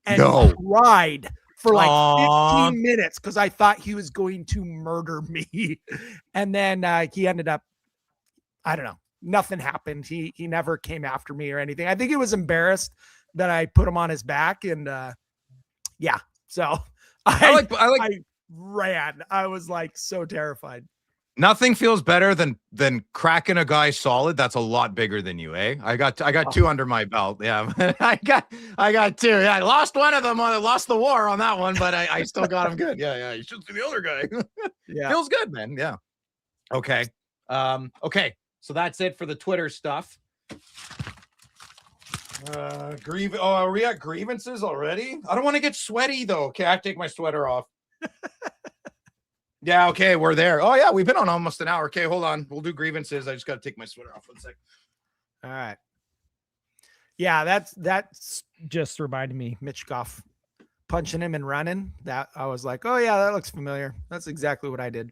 S4: and cried for like 15 minutes because I thought he was going to murder me. And then he ended up, I don't know, nothing happened. He never came after me or anything. I think he was embarrassed that I put him on his back. And yeah, so I ran. I was like so terrified.
S3: Nothing feels better than cracking a guy solid. That's a lot bigger than you, eh? I got 2 under my belt. Yeah, I got 2. Yeah, I lost one of them. I lost the war on that one, but I still got him good. Yeah. You should see the other guy. Yeah, feels good, man. Yeah. Okay. Okay. So that's it for the Twitter stuff. Are we at grievances already? I don't want to get sweaty though. Okay, I have to take my sweater off. Yeah, okay, we're there. Oh, yeah, we've been on almost an hour. Okay, hold on. We'll do grievances. I just got to take my sweater off 1 second.
S4: All right. Yeah, that's just reminded me, Mitchkov punching him and running. That I was like, oh, yeah, that looks familiar. That's exactly what I did.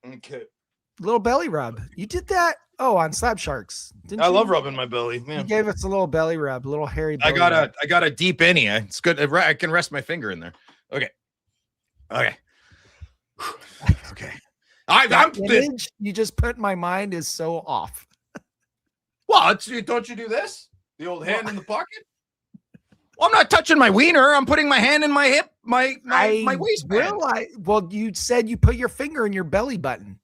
S3: Okay.
S4: Little belly rub. You did that? Oh, on Slab Sharks. Didn't
S3: I
S4: you?
S3: love rubbing my belly. Yeah.
S4: You gave us a little belly rub, a little hairy belly
S3: rub. I got a deep innie. It's good. I can rest my finger in there. Okay. Okay. I'm
S4: image you just put in my mind is so off.
S3: Well, don't you do this? The old hand in the pocket? Well, I'm not touching my wiener. I'm putting my hand in my hip, my waistband.
S4: Well, you said you put your finger in your belly button.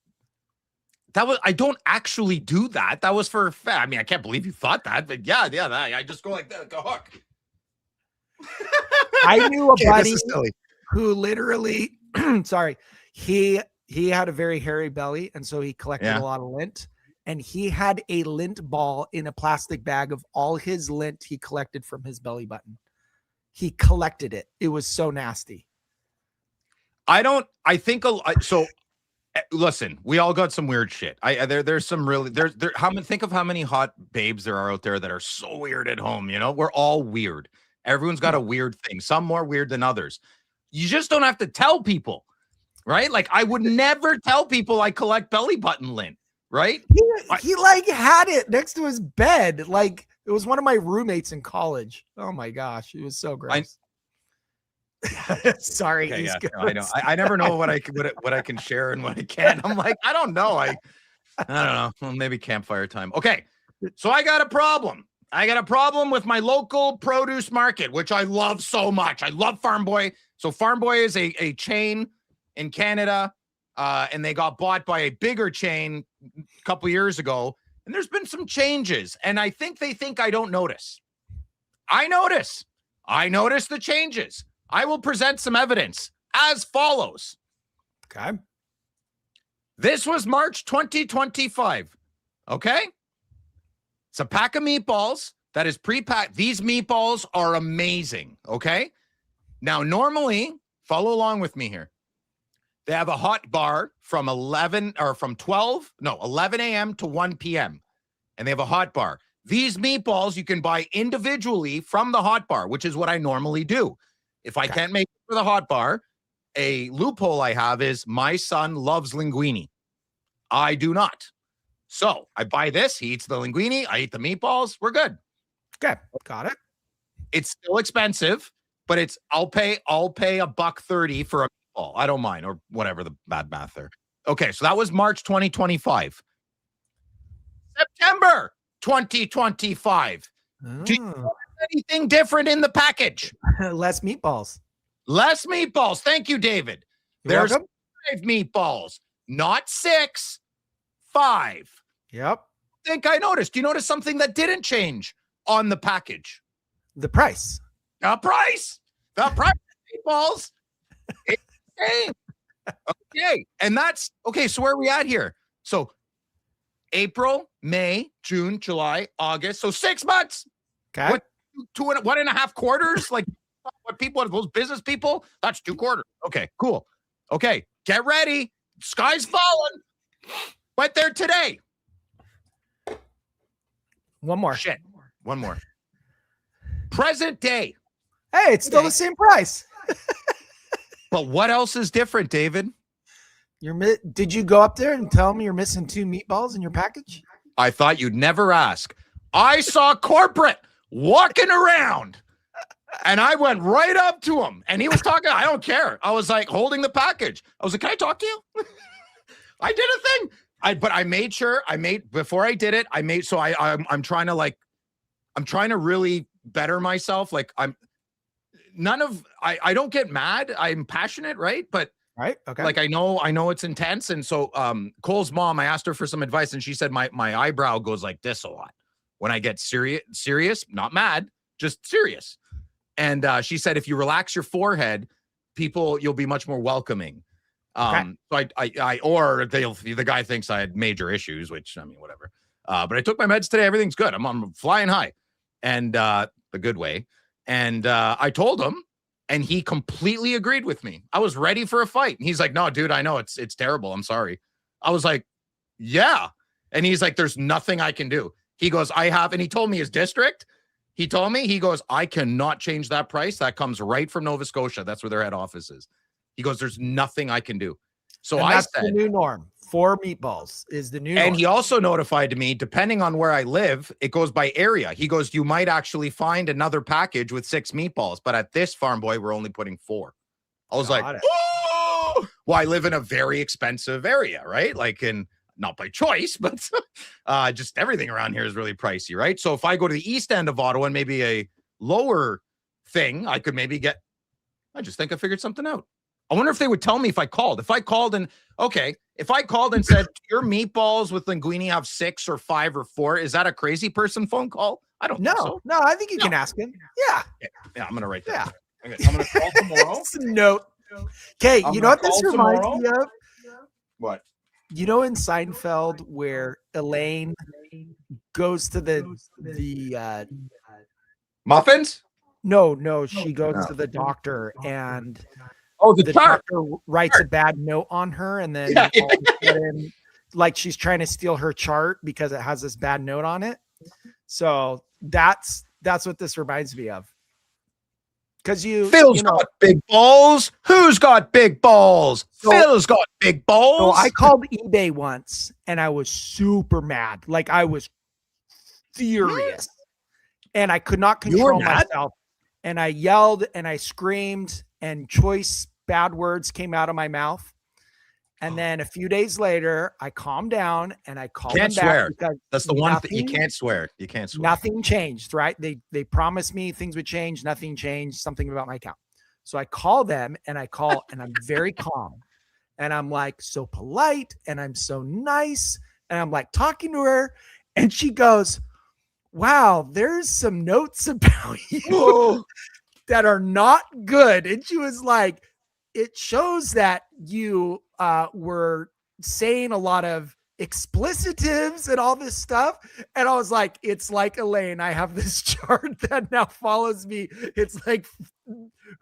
S3: I don't actually do that. That was for a fact. I mean, I can't believe you thought that, but yeah, I just go like that, go hook.
S4: I knew a buddy who literally, sorry, he had a very hairy belly, and so he collected a lot of lint, and he had a lint ball in a plastic bag of all his lint he collected from his belly button. He collected it. It was so nasty.
S3: Listen, we all got some weird shit. There's some really think of how many hot babes there are out there that are so weird at home. You know, we're all weird. Everyone's got a weird thing, some more weird than others. You just don't have to tell people, right? Like I would never tell people I collect belly button lint, right?
S4: He like had it next to his bed. Like it was one of my roommates in college. Oh my gosh, it was so gross. Sorry,
S3: okay, I know. I never know what I can share and what I can't. I'm like, I don't know. I don't know. Well, maybe campfire time. Okay, so I got a problem. With my local produce market, which I love so much. I love Farm Boy. So Farm Boy is a chain in Canada, and they got bought by a bigger chain a couple years ago. And there's been some changes, and I think they think I don't notice. I notice the changes. I will present some evidence as follows.
S4: Okay.
S3: This was March 2025. Okay. It's a pack of meatballs that is pre-packed. These meatballs are amazing. Okay. Now, normally, follow along with me here. They have a hot bar from 11 a.m. to 1 p.m. And they have a hot bar. These meatballs you can buy individually from the hot bar, which is what I normally do. If I can't make it for the hot bar, a loophole I have is my son loves linguine. I do not. So I buy this. He eats the linguine. I eat the meatballs. We're good.
S4: Okay. Got it.
S3: It's still expensive, but I'll pay $1.30 for a meatball. I don't mind, or whatever the bad math there. Okay. So that was March 2025. September 2025. Do you know what anything different in the package?
S4: Less meatballs.
S3: Less meatballs. Thank you, David.
S4: You're
S3: There's
S4: welcome.
S3: 5 meatballs, not 6, 5.
S4: Yep.
S3: I think I noticed. You notice something that didn't change on the package?
S4: The price.
S3: The price. The price of meatballs. It's the same. Okay. And that's okay. So where are we at here? So April, May, June, July, August. So 6 months.
S4: Okay.
S3: What, 1.5 quarters? Like what people, those business people? That's 2 quarters. Okay, cool. Okay, get ready. Sky's falling. Went there today.
S4: One more.
S3: Shit. One more. Present day.
S4: Hey, it's still the same price.
S3: But what else is different, David?
S4: Did you go up there and tell me you're missing 2 meatballs in your package?
S3: I thought you'd never ask. I saw corporate walking around and I went right up to him and he was talking. I don't care. I was like holding the package. I was like, can I talk to you? I did a thing. But I made sure before I did it, I'm trying to really better myself. Like I don't get mad. I'm passionate. Right. But
S4: Right. Okay.
S3: like I know it's intense. And so Cole's mom, I asked her for some advice and she said my eyebrow goes like this a lot when I get serious, not mad, just serious. And she said if you relax your forehead, you'll be much more welcoming. So the guy thinks I had major issues, which I mean whatever. But I took my meds today. Everything's good. I'm flying high, and the good way. And I told him. And he completely agreed with me. I was ready for a fight. And he's like, no, dude, I know it's terrible. I'm sorry. I was like, yeah. And he's like, there's nothing I can do. He goes, and he told me his district. He told me, he goes, I cannot change that price. That comes right from Nova Scotia. That's where their head office is. He goes, there's nothing I can do. So
S4: and
S3: I
S4: that's
S3: said,
S4: the new norm. 4 meatballs is the new norm.
S3: and he also notified me, depending on where I live, it goes by area. He goes, you might actually find another package with 6 meatballs, but at this farm boy, we're only putting 4. I was like, oh, well, I live in a very expensive area, right? Like not by choice, but just everything around here is really pricey, right? So if I go to the east end of Ottawa and maybe a lower thing, I could maybe I just think I figured something out. I wonder if they would tell me if I called. If I called and said, your meatballs with linguine have 6 or 5 or 4, is that a crazy person phone call? I don't think so.
S4: No, I think you can ask him. Yeah.
S3: Yeah, I'm going to write that.
S4: Yeah.
S3: Okay, I'm going to call tomorrow.
S4: Note. Okay, you know what this reminds me of?
S3: What?
S4: You know in Seinfeld where Elaine goes to the
S3: Muffins?
S4: No, she goes to the doctor and
S3: The chart.
S4: doctor writes a bad note on her, and then all of a sudden, like she's trying to steal her chart because it has this bad note on it. So that's what this reminds me of. Because
S3: Phil's got big balls. Who's got big balls? Phil's got big balls.
S4: So I called eBay once and I was super mad. Like I was furious. And I could not control myself. And I yelled and I screamed and choice bad words came out of my mouth. And then a few days later, I calmed down and I called them back. Because
S3: that's the one thing you can't swear. You can't swear.
S4: Nothing changed, right? They promised me things would change. Nothing changed. Something about my account. So I call them and and I'm very calm. And I'm like so polite and I'm so nice. And I'm like talking to her. And she goes, wow, there's some notes about you that are not good. And she was like, it shows that you were saying a lot of explicitives and all this stuff. And I was like, it's like Elaine, I have this chart that now follows me. It's like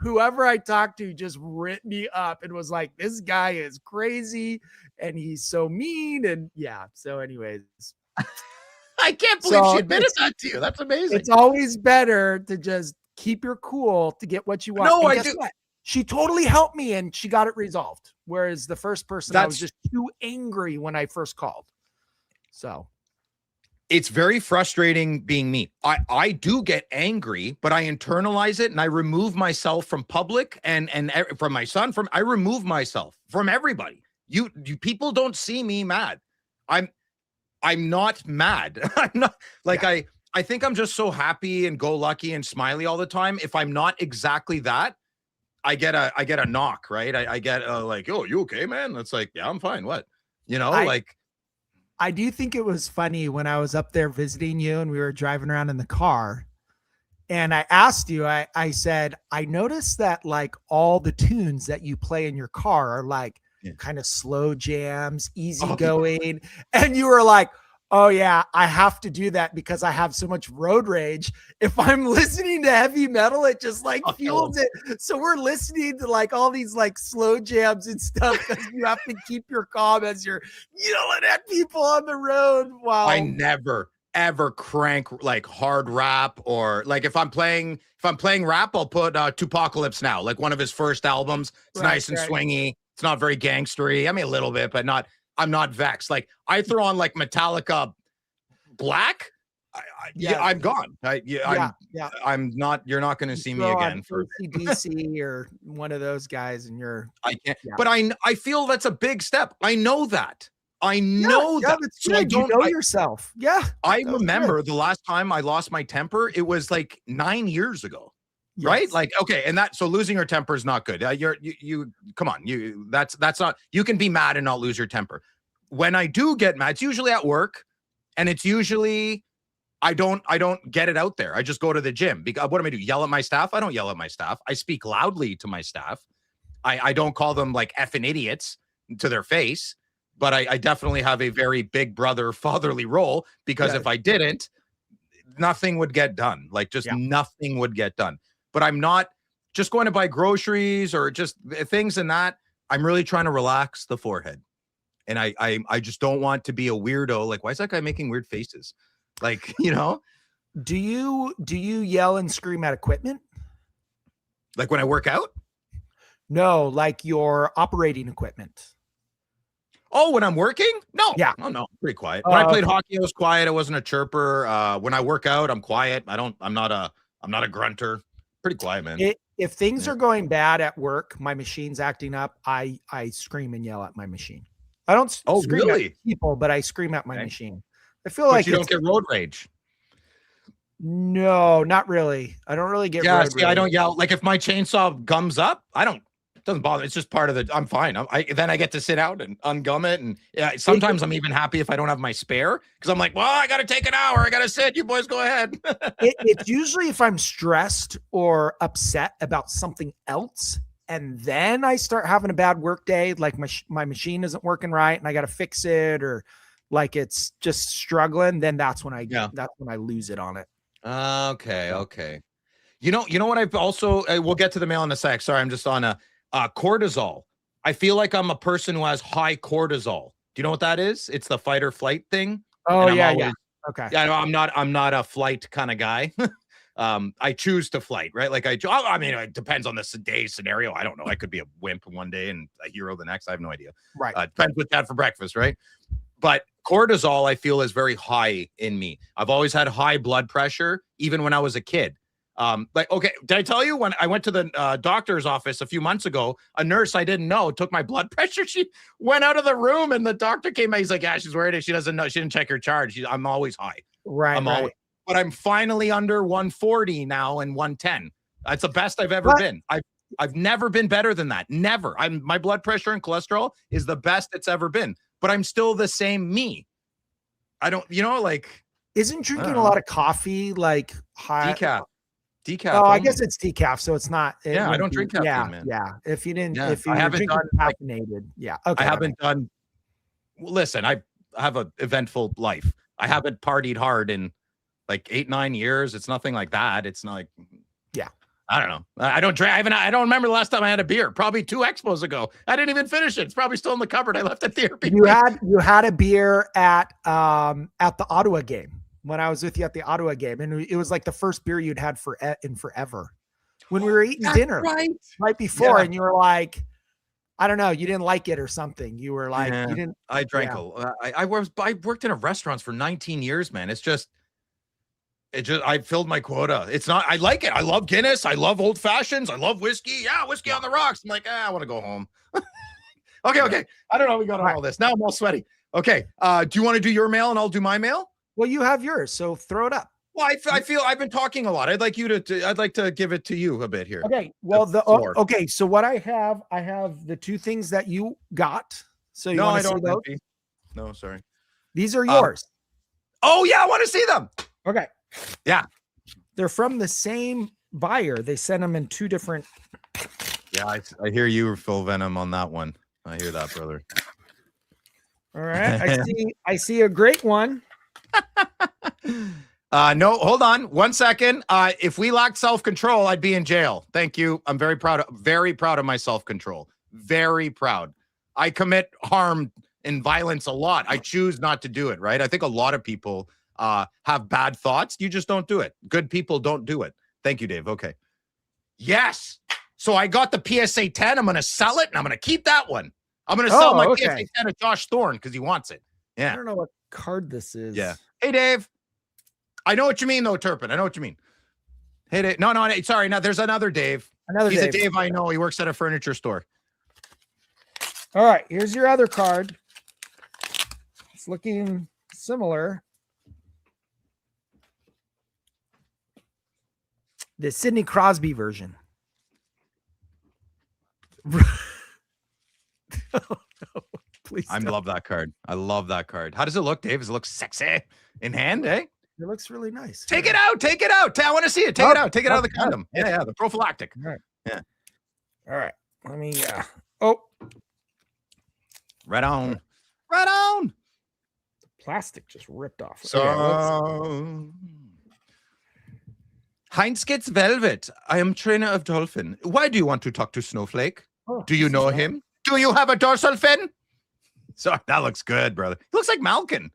S4: whoever I talked to just ripped me up and was like, this guy is crazy and he's so mean. And yeah. So anyways.
S3: I can't believe she admitted that to you. That's amazing.
S4: It's always better to just keep your cool to get what you want.
S3: No,
S4: and
S3: I do.
S4: What? She totally helped me and she got it resolved. Whereas the first person, I was just too angry when I first called. So
S3: it's very frustrating being me. I do get angry, but I internalize it and I remove myself from public and from my son. I remove myself from everybody. You people don't see me mad. I'm not mad. I'm not like I think I'm just so happy and go lucky and smiley all the time. If I'm not exactly that, I get a knock, right? I get like, oh, you okay, man? It's like, yeah, I'm fine. What?
S4: I do think it was funny when I was up there visiting you and we were driving around in the car. And I asked you, I said, I noticed that like all the tunes that you play in your car are like kind of slow jams, easy going. And you were like, oh yeah, I have to do that because I have so much road rage. If I'm listening to heavy metal, it just like fuels it. So we're listening to like all these like slow jams and stuff because you have to keep your calm as you're yelling at people on the road. Wow.
S3: I never ever crank like hard rap, or like if I'm playing rap, I'll put Tupacalypse Now, like one of his first albums. It's nice and swingy. It's not very gangstery. I mean, a little bit, but not. I'm not vexed. Like I throw on like Metallica Black. I'm gone. I'm not. You're not going to see me again for
S4: DC or one of those guys. And
S3: I can't. Yeah. But I feel that's a big step. I know that. I know that.
S4: So I don't know yourself. Yeah.
S3: I remember the last time I lost my temper. It was like 9 years ago. Yes. Right? Like, okay. And so losing your temper is not good. You come on. That's not, you can be mad and not lose your temper. When I do get mad, it's usually at work, and it's usually, I don't get it out there. I just go to the gym. Because what do? Yell at my staff? I don't yell at my staff. I speak loudly to my staff. I don't call them like effing idiots to their face, but I definitely have a very big brother fatherly role, because if I didn't, nothing would get done. Like just nothing would get done. But I'm not just going to buy groceries or just things and that. I'm really trying to relax the forehead. And I just don't want to be a weirdo. Like, why is that guy making weird faces? Like,
S4: Do you yell and scream at equipment?
S3: Like when I work out?
S4: No, like your operating equipment.
S3: Oh, when I'm working? No.
S4: Yeah.
S3: Oh, no, pretty quiet. When I played hockey, I was quiet. I wasn't a chirper. When I work out, I'm quiet. I'm not a grunter. Pretty quiet, man.
S4: If things are going bad at work, my machine's acting up, I scream and yell at my machine. I don't scream at people, but I scream at my machine. I feel like
S3: you don't get road rage.
S4: No, not really. I don't really get road rage.
S3: I don't yell. Like if my chainsaw gums up, it doesn't bother. It's just part of I'm fine. Then I get to sit out and ungum it. And sometimes I'm even happy if I don't have my spare, because I'm like, well, I got to take an hour. I got to sit. You boys go ahead.
S4: It's usually if I'm stressed or upset about something else, and then I start having a bad work day, like my machine isn't working right and I got to fix it, or like it's just struggling. Then that's when that's when I lose it on it.
S3: Okay. You know what I've also, we'll get to the mail in a sec. Sorry, I'm just on cortisol. I feel like I'm a person who has high cortisol. Do you know what that is? It's the fight or flight thing.
S4: Oh, yeah. Okay.
S3: Yeah, no, I'm not a flight kind of guy. I choose to flight, right? Like I mean, it depends on the day scenario. I don't know. I could be a wimp one day and a hero the next. I have no idea.
S4: Right.
S3: Depends what had for breakfast, right? But cortisol, I feel, is very high in me. I've always had high blood pressure, even when I was a kid. Okay, did I tell you when I went to the doctor's office a few months ago, a nurse I didn't know took my blood pressure. She went out of the room and the doctor came out. He's like, yeah, she's worried. She doesn't know. She didn't check her charge. I'm always high.
S4: Right.
S3: But I'm finally under 140 now and 110. That's the best I've ever been. I've never been better than that. Never. My blood pressure and cholesterol is the best it's ever been. But I'm still the same me. I don't,
S4: isn't drinking a lot of coffee like high
S3: decaf?
S4: Oh, I guess it's decaf, so it's not.
S3: I don't drink caffeine, man.
S4: Yeah. If you haven't done caffeinated, Okay.
S3: I haven't done. Listen, I have an eventful life. I haven't partied hard in like 8-9 years. It's nothing like that. It's not like. I don't know. I don't drink. I don't remember the last time I had a beer. Probably 2 expos ago. I didn't even finish it. It's probably still in the cupboard. I left it there.
S4: You had a beer at the Ottawa game when I was with you at the Ottawa game, and it was like the first beer you'd had in forever. When we were eating dinner right before, and you were like, I don't know, you didn't like it or something. You were like, you didn't.
S3: I drank I worked in restaurants for 19 years, man. I filled my quota. It's not, I like it. I love Guinness. I love old fashions. I love whiskey. Yeah. Whiskey on the rocks. I'm like, I want to go home. Okay. I don't know. We got all this. Now I'm all sweaty. Okay. Do you want to do your mail and I'll do my mail?
S4: Well, you have yours, so throw it up.
S3: Well, I feel I've been talking a lot. I'd like you to I'd like to give it to you a bit here.
S4: Okay. Well,
S3: floor.
S4: okay. So what I have the two things that you got. So you
S3: No,
S4: want
S3: I
S4: to see
S3: don't.
S4: those?
S3: Empty. No, sorry.
S4: These are yours.
S3: Oh yeah, I want to see them.
S4: Okay.
S3: Yeah.
S4: They're from the same buyer. They sent them in two different.
S3: Yeah, I hear you, Phil Venom, on that one. I hear that, brother.
S4: All right. I see a great one.
S3: No, hold on 1 second. If we lacked self-control, I'd be in jail. Thank you. I'm very proud of my self-control. Very proud. I commit harm and violence a lot. I choose not to do it, right? I think a lot of people have bad thoughts. You just don't do it. Good people don't do it. Thank you, Dave. Okay. Yes. So I got the PSA 10. I'm going to sell it, and I'm going to keep that one. I'm going to sell my PSA 10 to Josh Thorne because he wants it. Yeah.
S4: I don't know what card this is.
S3: Yeah. Hey, Dave. I know what you mean, though, Turpin. I know what you mean. Hey, Dave. No, sorry. No, there's another Dave. He's a Dave I know. He works at a furniture store.
S4: All right. Here's your other card. It's looking similar. The Sidney Crosby version. Oh, no, please.
S3: I love that card. I love that card. How does it look, Dave? Does it look sexy in hand, eh?
S4: It looks really nice.
S3: Take it out. Take it out. I want to see it. Take it out. Take it out of the condom. Yeah, the prophylactic.
S4: All right.
S3: Yeah.
S4: All right. Let me
S3: Right on. Right on.
S4: plastic just ripped off.
S3: So Heinz gets velvet. I am trainer of dolphin. Why do you want to talk to Snowflake?
S4: Oh,
S3: Do you know him? Do you have a dorsal fin? So that looks good, brother. He looks like Malkin.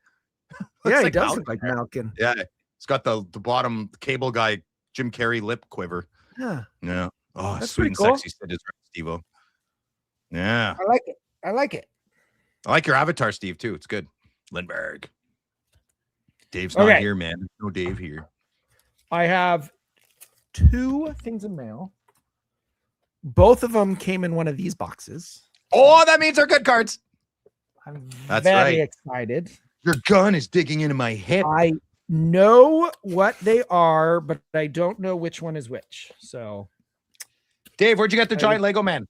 S4: Yeah, he
S3: like
S4: does look like Malkin.
S3: Yeah, it's got the bottom cable guy Jim Carrey lip quiver.
S4: Yeah.
S3: Yeah. Oh,
S4: That's
S3: sweet and
S4: pretty cool.
S3: sexy, Sid is right, Steve-O. Yeah.
S4: I like it. I like it.
S3: I like your avatar, Steve, too. It's good. Lindbergh. Dave's not
S4: Okay.
S3: here, man. There's no Dave here.
S4: I have two things in mail. Both of them came in one of these boxes.
S3: Oh, that means they're good cards.
S4: I'm
S3: That's
S4: very
S3: right.
S4: excited.
S3: Your gun is digging into my hip.
S4: I know what they are, but I don't know which one is which. So,
S3: Dave, where'd you get the giant Lego man?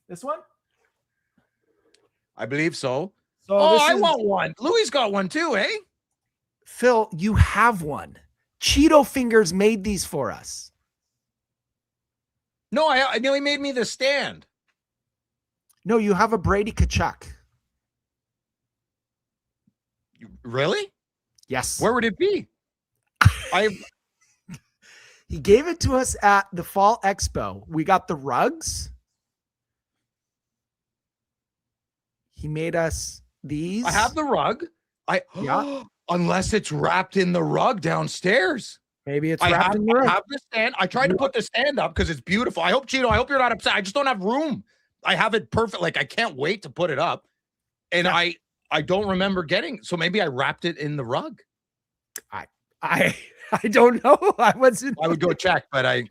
S4: this one?
S3: I believe so.
S4: So
S3: Oh,
S4: this
S3: I
S4: is-
S3: want one. Louis got one too, eh?
S4: Phil, you have one. Cheeto Fingers made these for us.
S3: No, I know he made me the stand.
S4: No, you have a Brady Kachuk.
S3: Really?
S4: Yes.
S3: Where would it be?
S4: He gave it to us at the Fall Expo. We got the rugs. He made us these.
S3: I have the rug.
S4: Yeah.
S3: Unless it's wrapped in the rug downstairs.
S4: Maybe it's
S3: I
S4: wrapped
S3: have,
S4: in the
S3: I
S4: rug.
S3: have the stand. I tried to put the stand up because it's beautiful. I hope, Cheeto, I hope you're not upset. I just don't have room. I have it perfect. Like, I can't wait to put it up. And I don't remember getting, so maybe I wrapped it in the rug.
S4: I don't know. I wasn't.
S3: I would go check, but it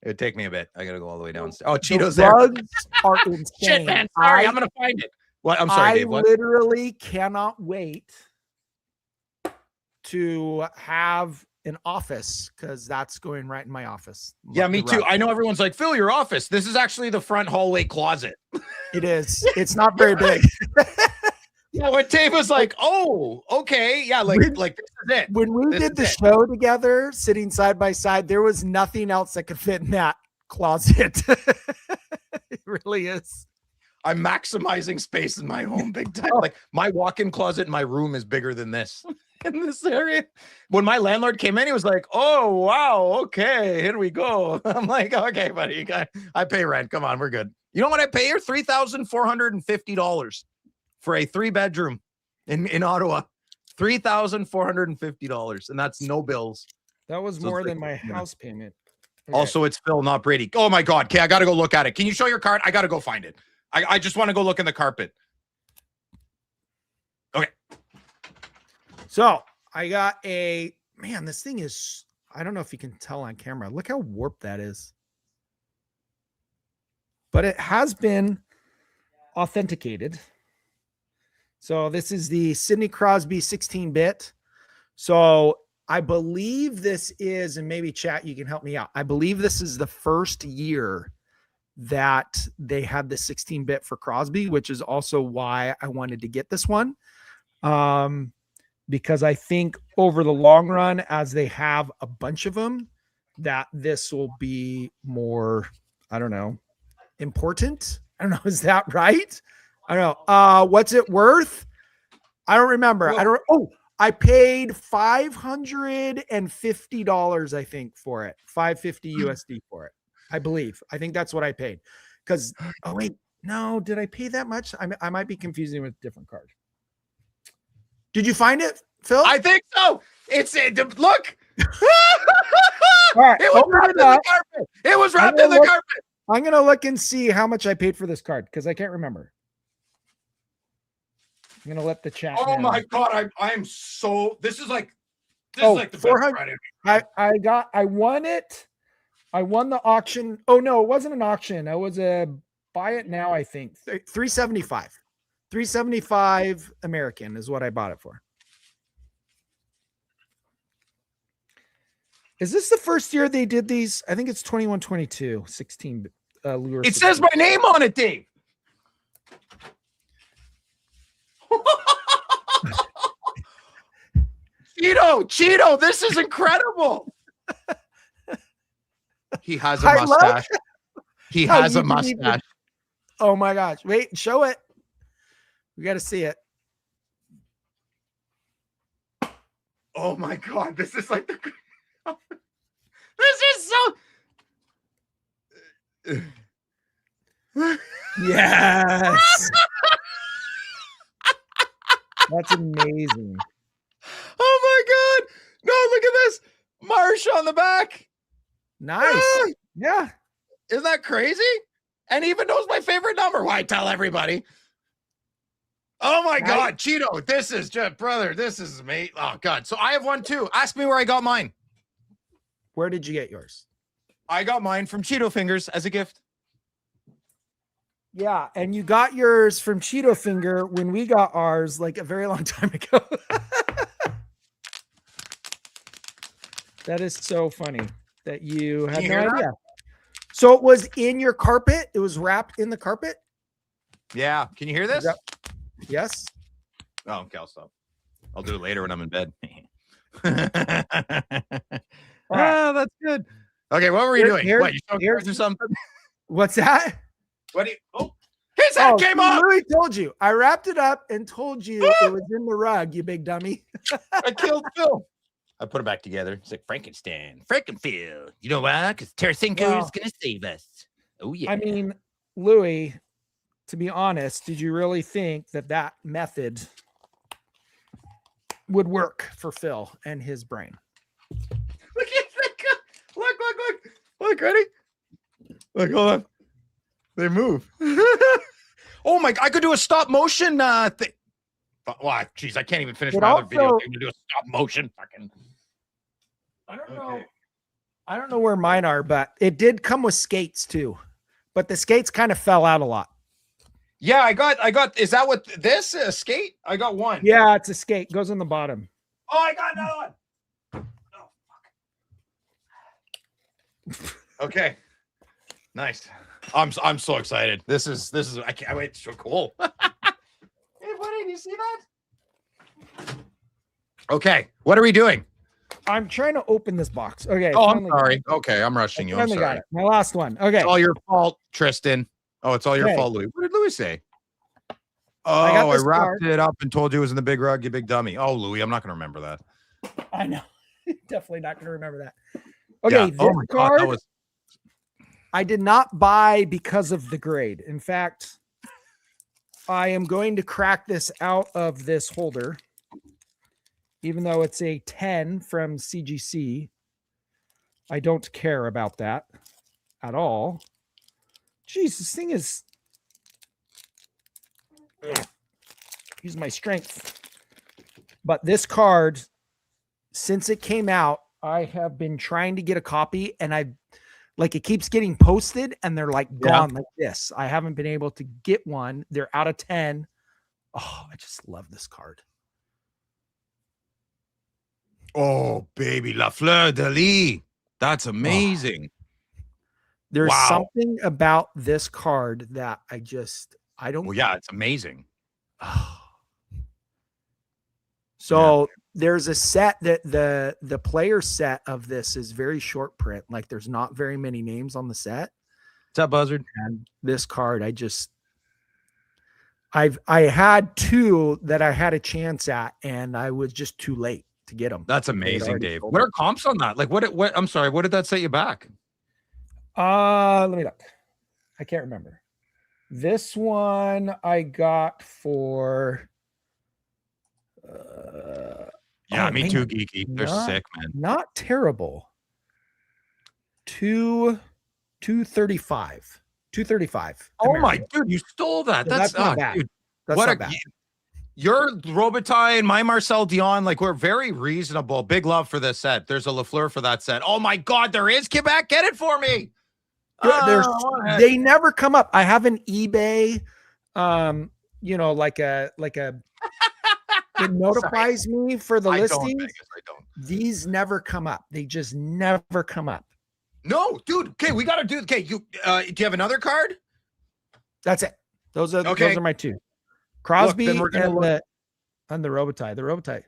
S3: would take me a bit. I gotta go all the way downstairs. Oh,
S4: The
S3: Cheeto's there.
S4: rugs are insane.
S3: Shit, man. Sorry, I'm gonna find it. What? I'm sorry,
S4: I
S3: Dave. What?
S4: literally cannot wait to have an office because that's going right in my office.
S3: Yeah, me
S4: The
S3: too.
S4: rug.
S3: I know everyone's like, Phil, your office. This is actually the front hallway closet.
S4: It is. It's not very big.
S3: Yeah, when Dave was like, oh, okay. Yeah, like this is it.
S4: When we
S3: This
S4: did the
S3: is it.
S4: show together, sitting side by side, there was nothing else that could fit in that closet. It really is.
S3: I'm maximizing space in my home big time.
S4: Oh.
S3: Like my walk-in closet in my room is bigger than this in this area. When my landlord came in, he was like, oh, wow. Okay, here we go. I'm like, okay, buddy, I pay rent. Come on, we're good. You know what I pay here? $3,450 for a 3-bedroom in Ottawa. $3,450. And that's no bills.
S4: That was
S3: So
S4: more
S3: it's
S4: than
S3: like,
S4: my
S3: yeah.
S4: house payment. Okay.
S3: Also, it's Phil, not Brady. Oh my God. Okay, I got to go look at it. Can you show your card? I got to go find it. I just want to go look in the carpet. Okay.
S4: So I got man, this thing is, I don't know if you can tell on camera. Look how warped that is. But it has been authenticated. So this is the Sidney Crosby 16-bit. So I believe this is, and maybe chat, you can help me out. I believe this is the first year that they had the 16-bit for Crosby, which is also why I wanted to get this one. Because I think over the long run, as they have a bunch of them, that this will be more, I don't know, important. I don't know. Is that right? I don't know. What's it worth? I don't remember. I paid $550, I think, for it. $550 USD for it. I believe. I think that's what I paid. Because, oh wait, no, did I pay that much? I might be confusing with a different card. Did you find it, Phil?
S3: I think so. Look.
S4: All right,
S3: it was wrapped in the carpet. It was wrapped in the carpet.
S4: I'm gonna look and see how much I paid for this card because I can't remember. I'm gonna let the chat.
S3: Oh
S4: know.
S3: my god, I'm so. This is like the best Friday.
S4: I won it. I won the auction. Oh no, it wasn't an auction. It was a buy it now. I think $375 American is what I bought it for. Is this the first year they did these? I think it's 21-22, 16 lure.
S3: It says my name on it, Dave. Cheeto, this is incredible. He has a mustache. He has a mustache.
S4: Oh my gosh. Wait, show it. We got to see it.
S3: Oh my god, this is like the this is so
S4: yes. That's amazing.
S3: Oh my god. No, look at this. Marsh on the back.
S4: Nice. Yeah.
S3: Isn't that crazy? And he even knows my favorite number. Why tell everybody? Oh my god, Cheeto. This is just brother. This is amazing. Oh god. So I have one too. Ask me where I got mine.
S4: Where did you get yours?
S3: I got mine from Cheeto Fingers as a gift.
S4: Yeah, and you got yours from Cheeto Finger when we got ours like a very long time ago. That is so funny that you had no idea. So it was in your carpet? It was wrapped in the carpet?
S3: Yeah. Can you hear this?
S4: Yes.
S3: Oh, okay, I'll stop. I'll do it later when I'm in bed. Oh, that's good. Okay, what were you doing? What, you showing cards or something?
S4: What's that?
S3: What do you? Oh, his head came off.
S4: I really told you. I wrapped it up and told you it was in the rug, you big dummy.
S3: I killed Phil. I put it back together. It's like Frankenstein, Frankenfield. You know why? Because Tarasenko is going to save us. Oh, yeah.
S4: I mean, Louis, to be honest, did you really think that method would work for Phil and his brain?
S3: Look, ready? Look, hold on. They move. Oh my! I could do a stop motion thing. Wow, geez, I can't even finish my other video. I'm gonna do a stop motion. Fucking.
S4: I don't know. I don't know where mine are, but it did come with skates too. But the skates kind of fell out a lot.
S3: Yeah, I got. Is that what this skate? I got one.
S4: Yeah, it's a skate. Goes on the bottom.
S3: Oh, I got another one. Oh, fuck. Okay. Nice. I'm so excited. This is I can't wait. It's so cool. Hey buddy, do you see that? Okay, what are we doing?
S4: I'm trying to open this box. Okay.
S3: Oh, I'm sorry. Okay, I'm rushing you. I'm sorry.
S4: Got it. My last one. Okay.
S3: It's all your fault, Tristan. Oh, it's all your fault, Louis. What did Louis say? Oh, I wrapped it up and told you it was in the big rug, you big dummy. Oh, Louis, I'm not going to remember that.
S4: I know. Definitely not going to remember that. Okay.
S3: Yeah. Oh my God, that was...
S4: I did not buy because of the grade. In fact, I am going to crack this out of this holder, even though it's a 10 from CGC. I don't care about that at all. Jeez, this thing is... Use my strength. But this card, since it came out, I have been trying to get a copy, and it keeps getting posted and they're like gone like this. I haven't been able to get one. They're out of 10 Oh, I just love this card.
S3: Oh, baby, La Fleur de Lis. That's amazing.
S4: There's
S3: Wow.
S4: something about this card that I don't.
S3: Well, yeah, it's amazing.
S4: So there's a set that the player set of this is very short print. Like there's not very many names on the set.
S3: What's up, Buzzard?
S4: And this card, I had two that I had a chance at, and I was just too late to get them.
S3: That's amazing, Dave. What are comps on that? Like what I'm sorry, what did that set you back?
S5: Let me look. I can't remember. This one I got for
S3: Yeah, me too, geeky. They're sick, man.
S4: Not terrible. 235. 235.
S3: Oh my dude, you stole that.
S4: So that's not bad.
S3: Dude,
S4: That's
S3: what
S4: not
S3: a
S4: bad.
S3: Your Robitaille and my Marcel Dion, like we're very reasonable. Big love for this set. There's a Lafleur for that set. Oh my God, there is Quebec. Get it for me.
S4: They never come up. I have an eBay, like a it notifies me for the listings.
S3: I don't.
S4: These never come up. They just never come up.
S3: No, dude. Okay, we gotta do. Okay, do you have another card?
S4: That's it. Those are my two. Crosby and the Robitaille. The Robitaille.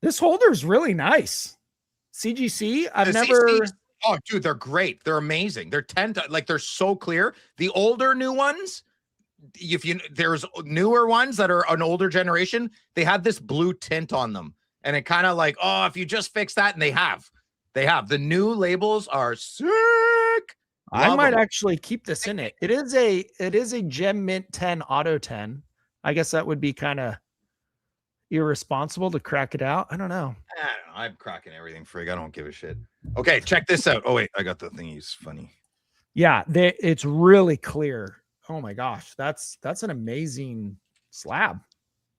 S4: This holder's really nice. CGC. I've never.
S3: Oh, dude, they're great. They're amazing. They're they're so clear. The older new ones, there's newer ones that are an older generation, they had this blue tint on them. And it kind of like, oh, if you just fix that, and they have. The new labels are sick.
S4: I might actually keep this in it. It is a Gem Mint 10 Auto 10. I guess that would be kind of irresponsible to crack it out. I don't know.
S3: I'm cracking everything, frig. I don't give a shit. Okay, check this out. Oh wait, I got the thing. He's funny.
S4: Yeah, it's really clear. Oh my gosh, that's an amazing slab.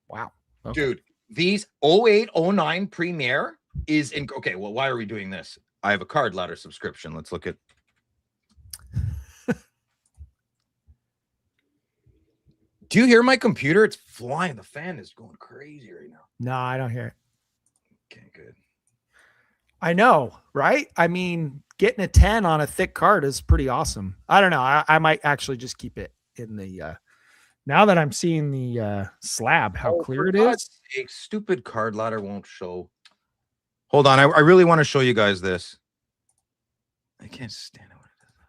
S4: Wow,
S3: okay. Dude. These 0809 Premier is in. Okay, well, why are we doing this? I have a card ladder subscription. Let's look at. Do you hear my computer? It's flying. The fan is going crazy right now.
S4: No, I don't hear it.
S3: Okay, good.
S4: I know, right? I mean, getting a 10 on a thick card is pretty awesome. I don't know. I might actually just keep it in the now that I'm seeing the slab, how clear it is.
S3: A stupid card ladder won't show. Hold on. I really want to show you guys this. I can't stand it.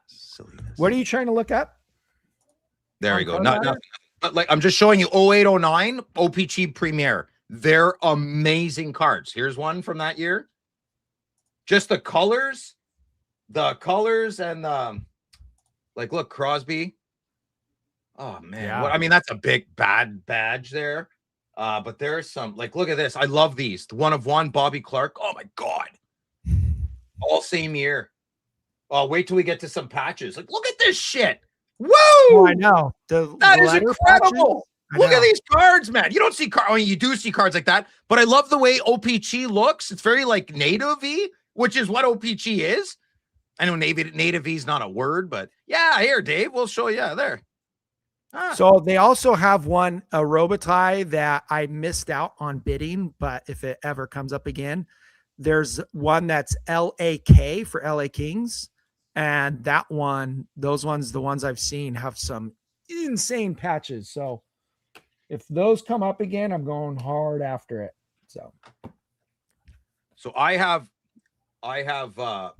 S3: Silliness.
S4: What are you trying to look at?
S3: There you go. Nothing. But like I'm just showing you 0809 OPG Premier. They're amazing cards. Here's one from that year. Just the colors and like look, Crosby. Oh man.
S4: Yeah.
S3: I mean, that's a big bad badge there. But there's some like look at this. I love these. The 1 of 1, Bobby Clark. Oh my God. All same year. Oh, wait till we get to some patches. Like, look at this shit. Woo!
S4: Oh, I know.
S3: That is incredible. Look at these cards, man. You don't see cards. I mean, you do see cards like that, but I love the way OPG looks. It's very like native-y, which is what OPG is. I know native-y is not a word, but yeah, here, Dave, we'll show you. Yeah, there.
S4: So they also have a Robitaille that I missed out on bidding, but if it ever comes up again, there's one that's LAK for LA Kings. And that one, the ones I've seen have some insane patches. So if those come up again, I'm going hard after it. So
S3: I have the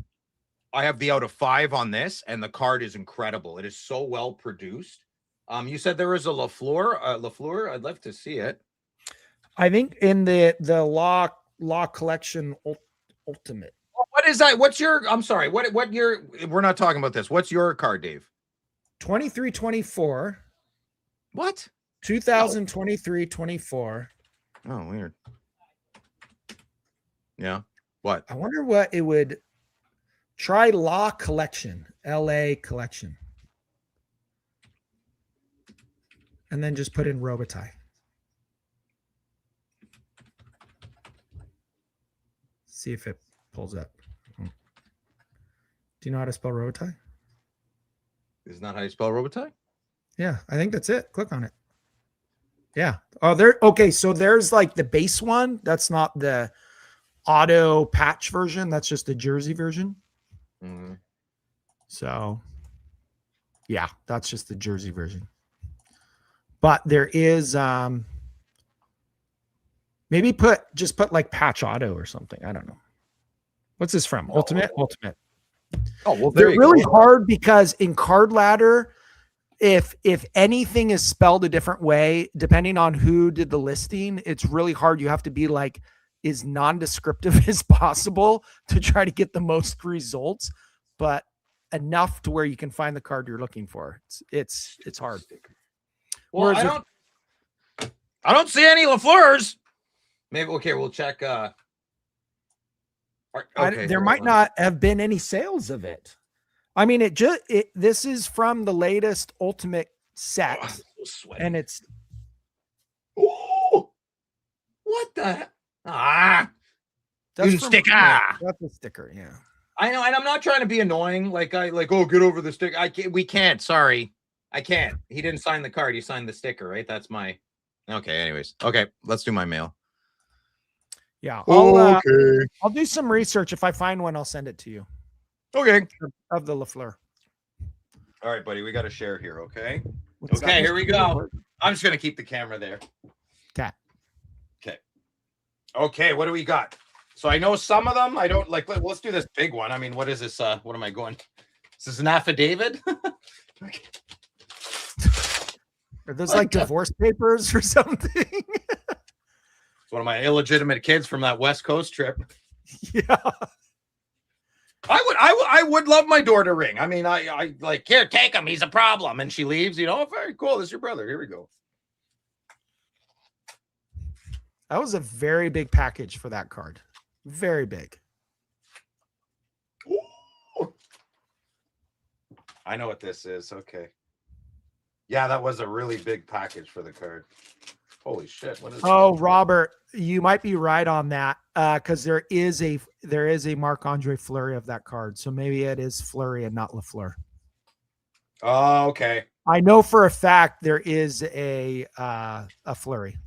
S3: out of 5 on this, and the card is incredible. It is so well produced. You said there was a Lafleur. I'd love to see it.
S4: I think in the Law Collection Ultimate.
S3: What is that? What's your? I'm sorry. What year? We're not talking about this. What's your card, Dave?
S4: 23-24.
S3: What?
S4: 2023-24.
S3: Oh, weird. Yeah. What?
S4: I wonder what it would. Try Law Collection, LA Collection, and then just put in Robitaille. See if it pulls up. Do you know how to spell Robitaille?
S3: Is not how you spell Robitaille?
S4: Yeah, I think that's it. Click on it. Yeah. Oh, there. Okay. So there's like the base one. That's not the auto patch version. That's just the jersey version.
S3: Mhm.
S4: So yeah, that's just the jersey version. But there is maybe just put like patch auto or something. I don't know. What's this from? Ultimate? Ultimate.
S3: Oh, well,
S4: They're really hard because in Card Ladder, if anything is spelled a different way, depending on who did the listing, it's really hard. You have to be like as non-descriptive as possible to try to get the most results, but enough to where you can find the card you're looking for. It's hard.
S3: Well,
S4: Whereas
S3: I don't see any Lafleurs. Maybe okay, we'll check.
S4: There might not have been any sales of it. I mean, this is from the latest Ultimate set, and it's.
S3: Ooh, what the?
S4: That's
S3: sticker.
S4: That's a sticker, yeah.
S3: I know, and I'm not trying to be annoying. Like oh, get over the sticker. We can't. Sorry, I can't. He didn't sign the card. He signed the sticker, right? That's my. Okay. Anyways, okay. Let's do my mail.
S4: Yeah.
S3: Okay.
S4: I'll do some research. If I find one, I'll send it to you.
S3: Okay.
S4: Of the Lafleur.
S3: All right, buddy. We got to share here. Okay.
S4: What's
S3: Okay.
S4: that?
S3: Here we go. I'm just gonna keep the camera there.
S4: Okay.
S3: Okay. Okay. What do we got? So I know some of them. I don't like. Let's do this big one. I mean, what is this? What am I going? Is this an affidavit? Okay.
S4: Are those like divorce papers or something?
S3: It's one of my illegitimate kids from that West Coast trip.
S4: Yeah.
S3: I would love my door to ring. I mean, I like, here, take him. He's a problem. And she leaves, very cool. This is your brother. Here we go.
S4: That was a very big package for that card. Very big.
S3: Ooh. I know what this is. Okay. Yeah, that was a really big package for the card. Holy shit. What is
S4: that? Robert, you might be right on that. Because there is a Marc-Andre Fleury of that card. So maybe it is Fleury and not Lafleur.
S3: Oh, okay.
S4: I know for a fact there is a Fleury.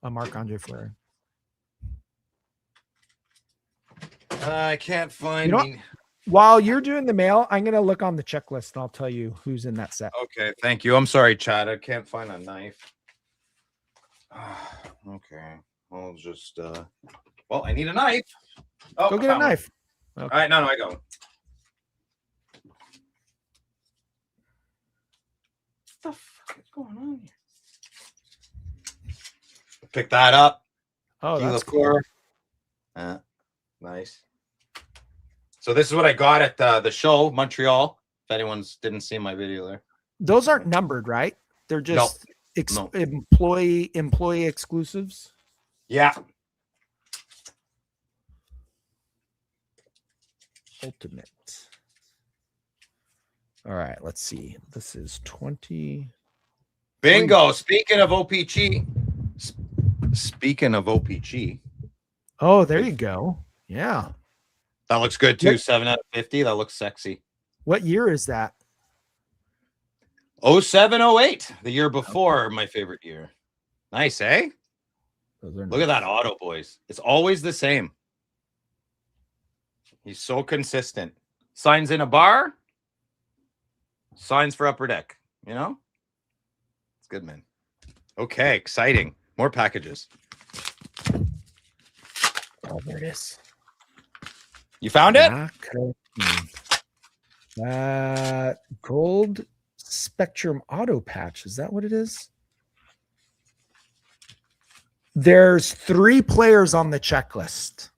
S4: A Marc-Andre Fleury.
S3: I can't find
S4: While you're doing the mail, I'm going to look on the checklist and I'll tell you who's in that set.
S3: Okay, thank you. I'm sorry, Chad. I can't find a knife. Okay. I'll just well, I need a knife. Oh,
S4: go get a knife.
S3: Okay. All right, no, I go. What the fuck is going on here? Pick that up.
S4: Oh, that's cool.
S3: Nice. So this is what I got at the show, Montreal. If anyone's didn't see my video there.
S4: Those aren't numbered, right? They're just employee exclusives.
S3: Yeah.
S4: Ultimate. All right, let's see. This is 20.
S3: Bingo. Speaking of OPG. Speaking of OPG.
S4: Oh, there you go. Yeah.
S3: That looks good too. 7 out of 50. That looks sexy.
S4: What year is that?
S3: 07-08. The year before my favorite year. Nice, eh? Look at that auto, boys. It's always the same. He's so consistent. Signs in a bar. Signs for upper deck. It's good, man. Okay, exciting. More packages.
S4: Oh, there it is.
S3: You found it?
S4: Gold Spectrum Auto Patch. Is that what it is? There's 3 players on the checklist.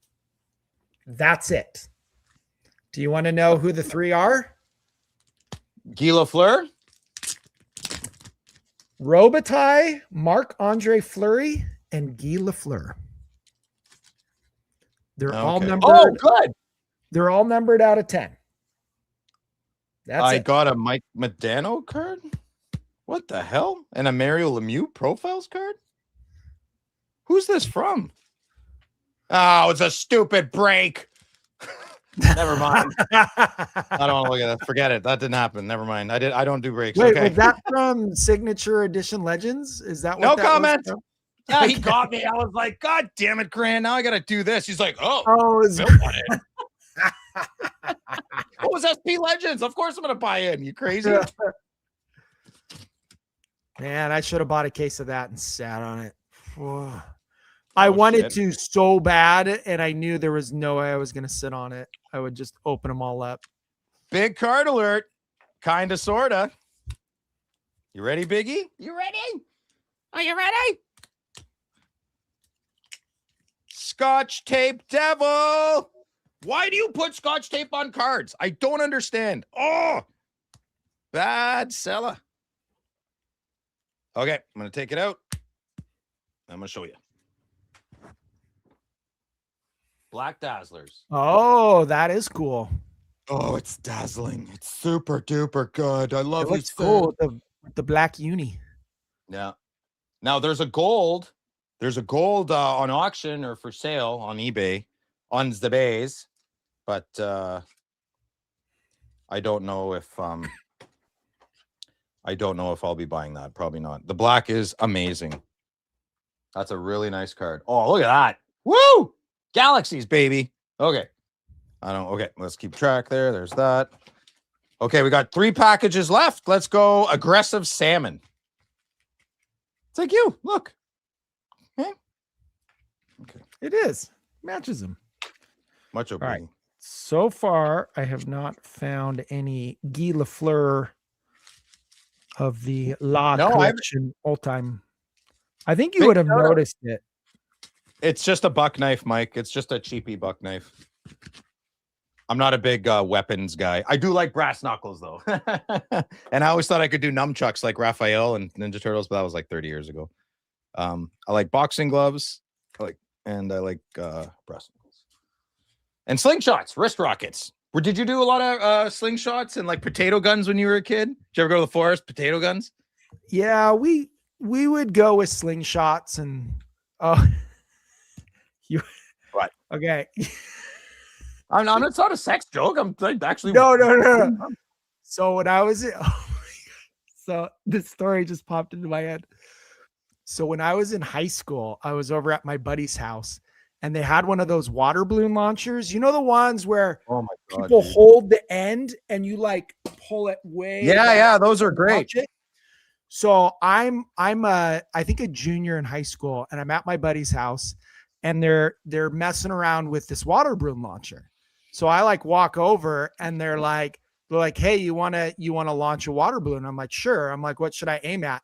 S4: That's it. Do you want to know who the 3 are?
S3: Guy Lafleur,
S4: Robitaille, Marc-Andre Fleury, and Guy Lafleur. They're all numbered.
S3: Oh, good.
S4: They're all numbered out of 10.
S3: I got a Mike Modano card. What the hell? And a Mario Lemieux profiles card? Who's this from? Oh, it's a stupid break. Never mind. I don't want to look at that. Forget it. That didn't happen. Never mind. I don't do breaks.
S4: Wait,
S3: okay.
S4: was that from Signature Edition Legends? Is that what
S3: No
S4: that was
S3: comment.
S4: from?
S3: Yeah, he got me. I was like, God damn it, Grant. Now I got to do this. He's like, oh,
S4: Oh, it's
S3: Bill on it. What was SP Legends? Of course I'm going to buy in. You crazy?
S4: Man, I should have bought a case of that and sat on it. I wanted to so bad, and I knew there was no way I was going to sit on it. I would just open them all up.
S3: Big card alert. Kind of, sort of. You ready, Biggie? You ready? Are you ready? Scotch tape devil. Why do you put scotch tape on cards? I don't understand. Oh, bad seller. Okay, I'm going to take it out. I'm going to show you. Black Dazzlers.
S4: Oh, that is cool.
S3: Oh, it's dazzling. It's super duper good. I love
S4: It looks cool with the black uni.
S3: Yeah. Now there's a gold. There's a gold on auction or for sale on eBay on the bays, but I don't know if I'll be buying that. Probably not. The black is amazing. That's a really nice card. Oh, look at that. Woo! Galaxies, baby. Okay. Okay, let's keep track there. There's that. Okay, we got 3 packages left. Let's go aggressive salmon. It's like you. Look. Okay. Okay.
S5: It is. Matches him.
S3: Much
S5: All right.
S3: obliged.
S5: So far, I have not found any Guy Lafleur of the La Collection all-time. I think you would have noticed it.
S3: It's just a buck knife, Mike. It's just a cheapy buck knife. I'm not a big weapons guy. I do like brass knuckles, though. And I always thought I could do nunchucks like Raphael and Ninja Turtles, but that was like 30 years ago. I like boxing gloves. I like brass knuckles. And slingshots, wrist rockets. Did you do a lot of slingshots and like potato guns when you were a kid? Did you ever go to the forest, potato guns?
S4: Yeah, we would go with slingshots and you
S3: what?
S4: Okay.
S3: I'm not. It's not a sex joke. I'm actually
S4: no. So when I was so this story just popped into my head. So when I was in high school, I was over at my buddy's house, and they had one of those water balloon launchers. You know, the ones where people hold the end and you like pull it way.
S3: Yeah, those are great.
S4: So I'm I think a junior in high school, and I'm at my buddy's house, and they're messing around with this water balloon launcher. So I like walk over, and they're like, hey, you wanna launch a water balloon? I'm like, sure. I'm like, what should I aim at?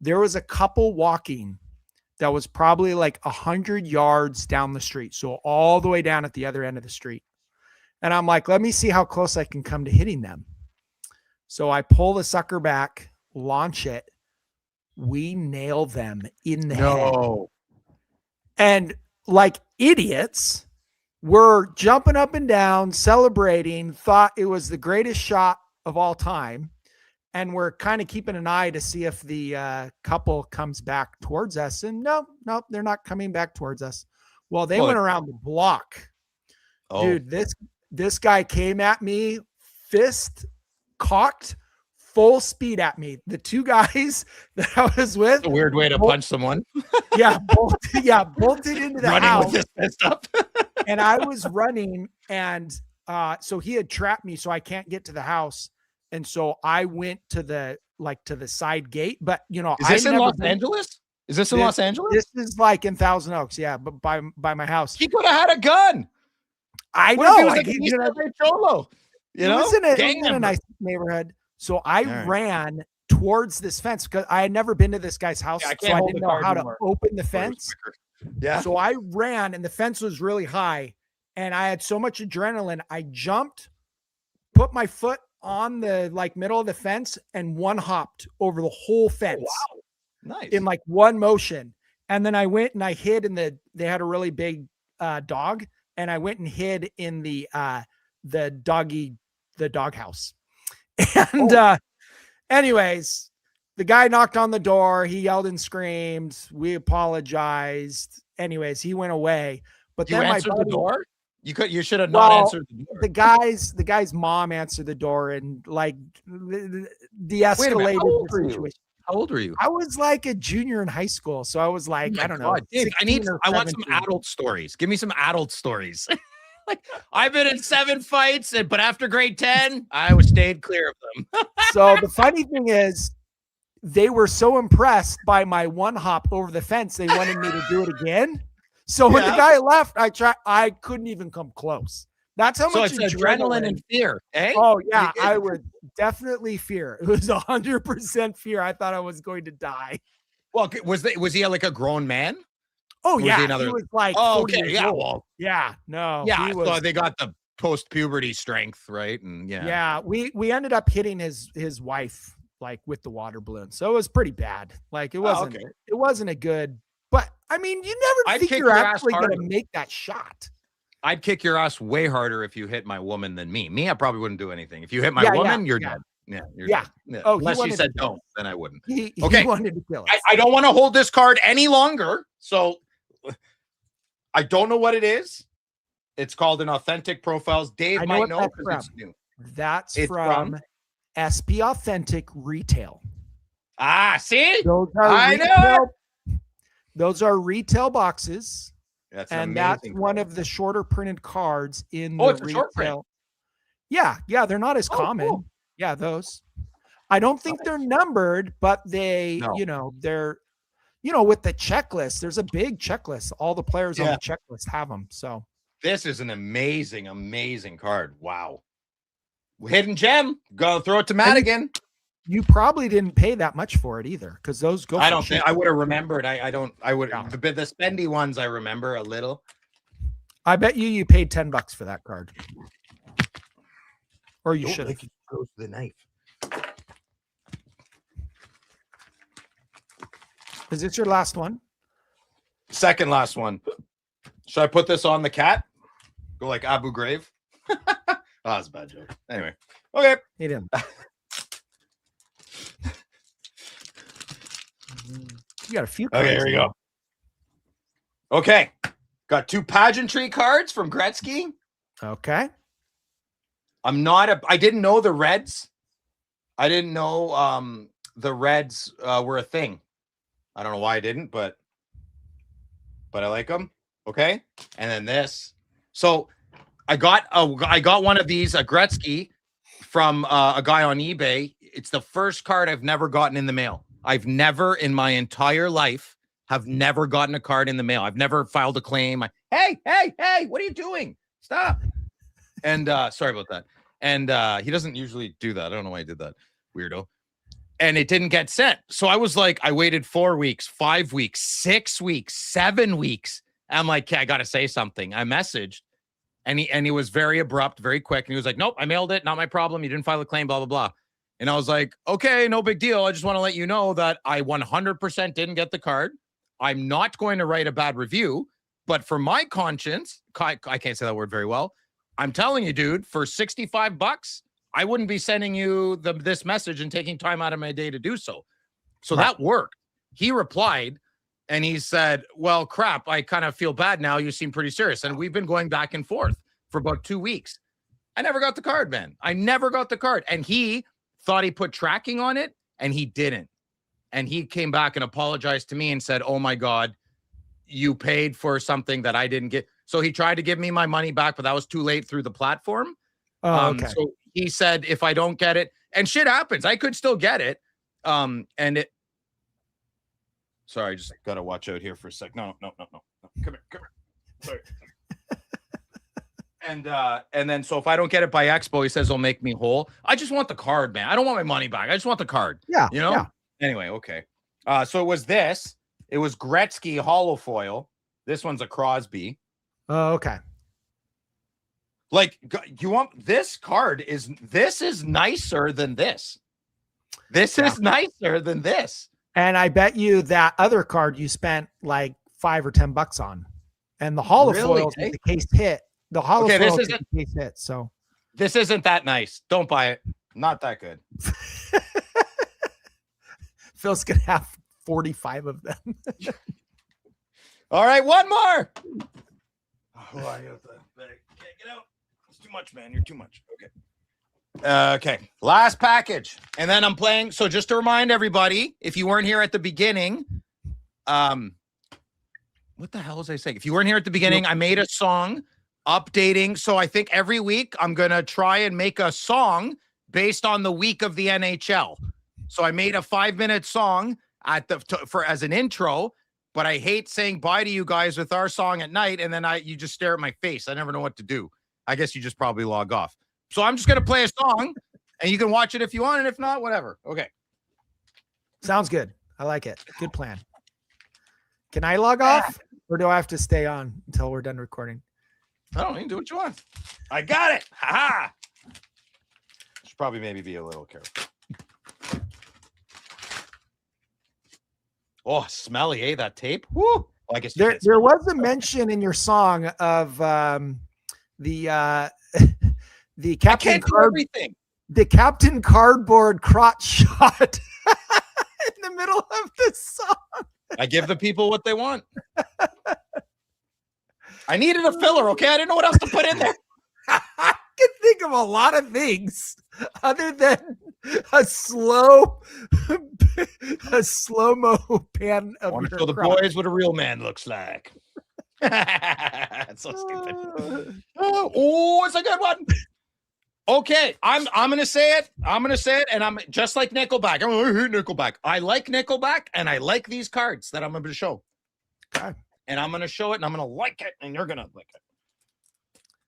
S4: There was a couple walking that was probably like 100 yards down the street. So all the way down at the other end of the street. And I'm like, let me see how close I can come to hitting them. So I pull the sucker back, launch it. We nail them in the head. And like idiots, we're jumping up and down, celebrating, thought it was the greatest shot of all time. And we're kind of keeping an eye to see if the couple comes back towards us. And no, they're not coming back towards us. Well, they went around the block. Oh. Dude, this guy came at me, fist cocked, full speed at me. The 2 guys that I was with.
S3: That's a weird way to punch someone.
S4: bolted into the
S3: running
S4: house.
S3: With his fist up.
S4: And I was running, and so he had trapped me, so I can't get to the house. And so I went to the side gate, but you know,
S3: is this in Los Angeles? Is this in Los Angeles?
S4: This is like in Thousand Oaks, yeah, but by my house.
S3: He could have had a gun.
S4: I know.
S3: He was like Cholo. You know,
S4: it was in a nice neighborhood. So I ran towards this fence because I had never been to this guy's house, so I didn't know how to open the fence.
S3: Yeah.
S4: So I ran, and the fence was really high, and I had so much adrenaline. I jumped, put my foot on the middle of the fence, and one hopped over the whole fence.
S3: Oh, wow. Nice.
S4: In like one motion. And then I went and I hid they had a really big dog, and I went and hid in the doghouse. And anyways, the guy knocked on the door, he yelled and screamed, we apologized. Anyways, he went away. But
S3: you
S4: then
S3: answered the door? You should have not answered the door.
S4: The guy's mom answered the door and like de-escalated the situation.
S3: How old were you?
S4: I was like a junior in high school, so I was like, I don't know.
S3: Dave, I want some adult stories. Give me some adult stories. Like, I've been in 7 fights, but after grade 10, I stayed clear of them.
S4: So the funny thing is, they were so impressed by my one hop over the fence, they wanted me to do it again. So when the guy left, I couldn't even come close. That's how much
S3: adrenaline and fear, eh?
S4: Oh yeah, I would definitely fear. It was 100% fear. I thought I was going to die.
S3: Well, was he like a grown man?
S4: Oh yeah, he was like 40 years old.
S3: Well,
S4: yeah, no,
S3: yeah. So they got the post-puberty strength, right? And
S4: yeah. We ended up hitting his wife like with the water balloon, so it was pretty bad. Like it wasn't a good. But I mean, you never think you're actually going to make that shot.
S3: I'd kick your ass way harder if you hit my woman than me. Me, I probably wouldn't do anything. If you hit my woman, you're dead. Yeah, you're dead. Yeah.
S4: Oh,
S3: unless you said don't, then I wouldn't.
S4: He wanted to kill us.
S3: I don't want to hold this card any longer. So I don't know what it is. It's called an Authentic Profiles. Dave might know because it's new.
S4: That's from SP Authentic Retail.
S3: See?
S4: I know. Those are retail boxes. That's one of the shorter printed cards in the
S3: it's a short print.
S4: Yeah, they're not as common. Cool. Yeah, those. I don't think they're numbered, but they're, with the checklist. There's a big checklist. All the players on the checklist have them. So
S3: this is an amazing, amazing card. Wow. Hidden gem. Go throw it to Matt again.
S4: You probably didn't pay that much for it either, because those go.
S3: I don't think I would have remembered. I would. The spendy ones I remember a little.
S4: I bet you paid $10 for that card, or you should have.
S3: Goes to the knife.
S4: Is this your last one?
S3: Second last one. Should I put this on the cat? Go like Abu Ghraib? That's a bad joke. Anyway, okay.
S4: He didn't. You got a few cards.
S3: Okay, here we go. Okay. Got 2 pageantry cards from Gretzky.
S4: Okay.
S3: I didn't know the Reds. I didn't know the Reds were a thing. I don't know why I didn't, but I like them. Okay. And then this. So I got one of these, a Gretzky from a guy on eBay. It's the first card I've never gotten in the mail. I've never in my entire life have never gotten a card in the mail. I've never filed a claim. Hey, what are you doing? Stop. And sorry about that. And he doesn't usually do that. I don't know why he did that. Weirdo. And it didn't get sent. So I was like, I waited 4 weeks, 5 weeks, 6 weeks, 7 weeks. I'm like, I got to say something. I messaged and he was very abrupt, very quick. And he was like, nope, I mailed it. Not my problem. You didn't file a claim, blah, blah, blah. And I was like, okay, no big deal. I just want to let you know that I 100% didn't get the card. I'm not going to write a bad review, but for my conscience, I can't say that word very well. I'm telling you, dude, for $65, I wouldn't be sending you this message and taking time out of my day to do so. So that worked. He replied and he said, well, crap, I kind of feel bad now. You seem pretty serious. And we've been going back and forth for about 2 weeks. I never got the card, man. I never got the card. And he thought he put tracking on it and he didn't. And he came back and apologized to me and said, oh my God, you paid for something that I didn't get. So he tried to give me my money back, but that was too late through the platform.
S4: Okay.
S3: So he said, if I don't get it, and shit happens, I could still get it. Sorry, I just got to watch out here for a sec. No. Come here. Sorry. And then, so if I don't get it by Expo, he says he'll make me whole. I just want the card, man. I don't want my money back. I just want the card.
S4: Yeah.
S3: You know?
S4: Yeah.
S3: Anyway, okay. So it was this. It was Gretzky hollow foil. This one's a Crosby.
S4: Oh, okay.
S3: Like, you want this card is nicer than this. This is nicer than this.
S4: And I bet you that other card you spent like $5 or $10 on. And the hollow foil is the case hit. The hollow foil is the case hit. So
S3: this isn't that nice. Don't buy it. Not that good.
S4: Phil's gonna have 45 of them.
S3: All right, one more. it out. It's too much, man. You're too much. Okay. Okay. Last package. And then I'm playing. So just to remind everybody, if you weren't here at the beginning, what the hell was I saying? If you weren't here at the beginning, I made a song updating. So I think every week I'm going to try and make a song based on the week of the NHL. So I made a 5-minute song as an intro, but I hate saying bye to you guys with our song at night. And then you just stare at my face. I never know what to do. I guess you just probably log off. So I'm just going to play a song and you can watch it if you want. And if not, whatever. Okay.
S4: Sounds good. I like it. Good plan. Can I log off or do I have to stay on until we're done recording?
S3: I don't know. You can do what you want. I got it. Ha-ha. Should probably maybe be a little careful. Oh, smelly, eh? That tape. Woo. Well, I guess
S4: there was a mention in your song of the Captain the Captain Cardboard crotch shot in the middle of the song.
S3: I give the people what they want. I needed a filler, okay? I didn't know what else to put in there.
S4: I can think of a lot of things other than a slow-mo pan of
S3: I want to
S4: your
S3: show the
S4: crotch.
S3: boys what a real man looks like. That's so stupid. Oh, it's a good one. Okay, I'm gonna say it. And I'm just like Nickelback. I hate Nickelback. I like Nickelback, and I like these cards that I'm gonna show. Okay. And I'm gonna show it, and I'm gonna like it, and you're gonna like it.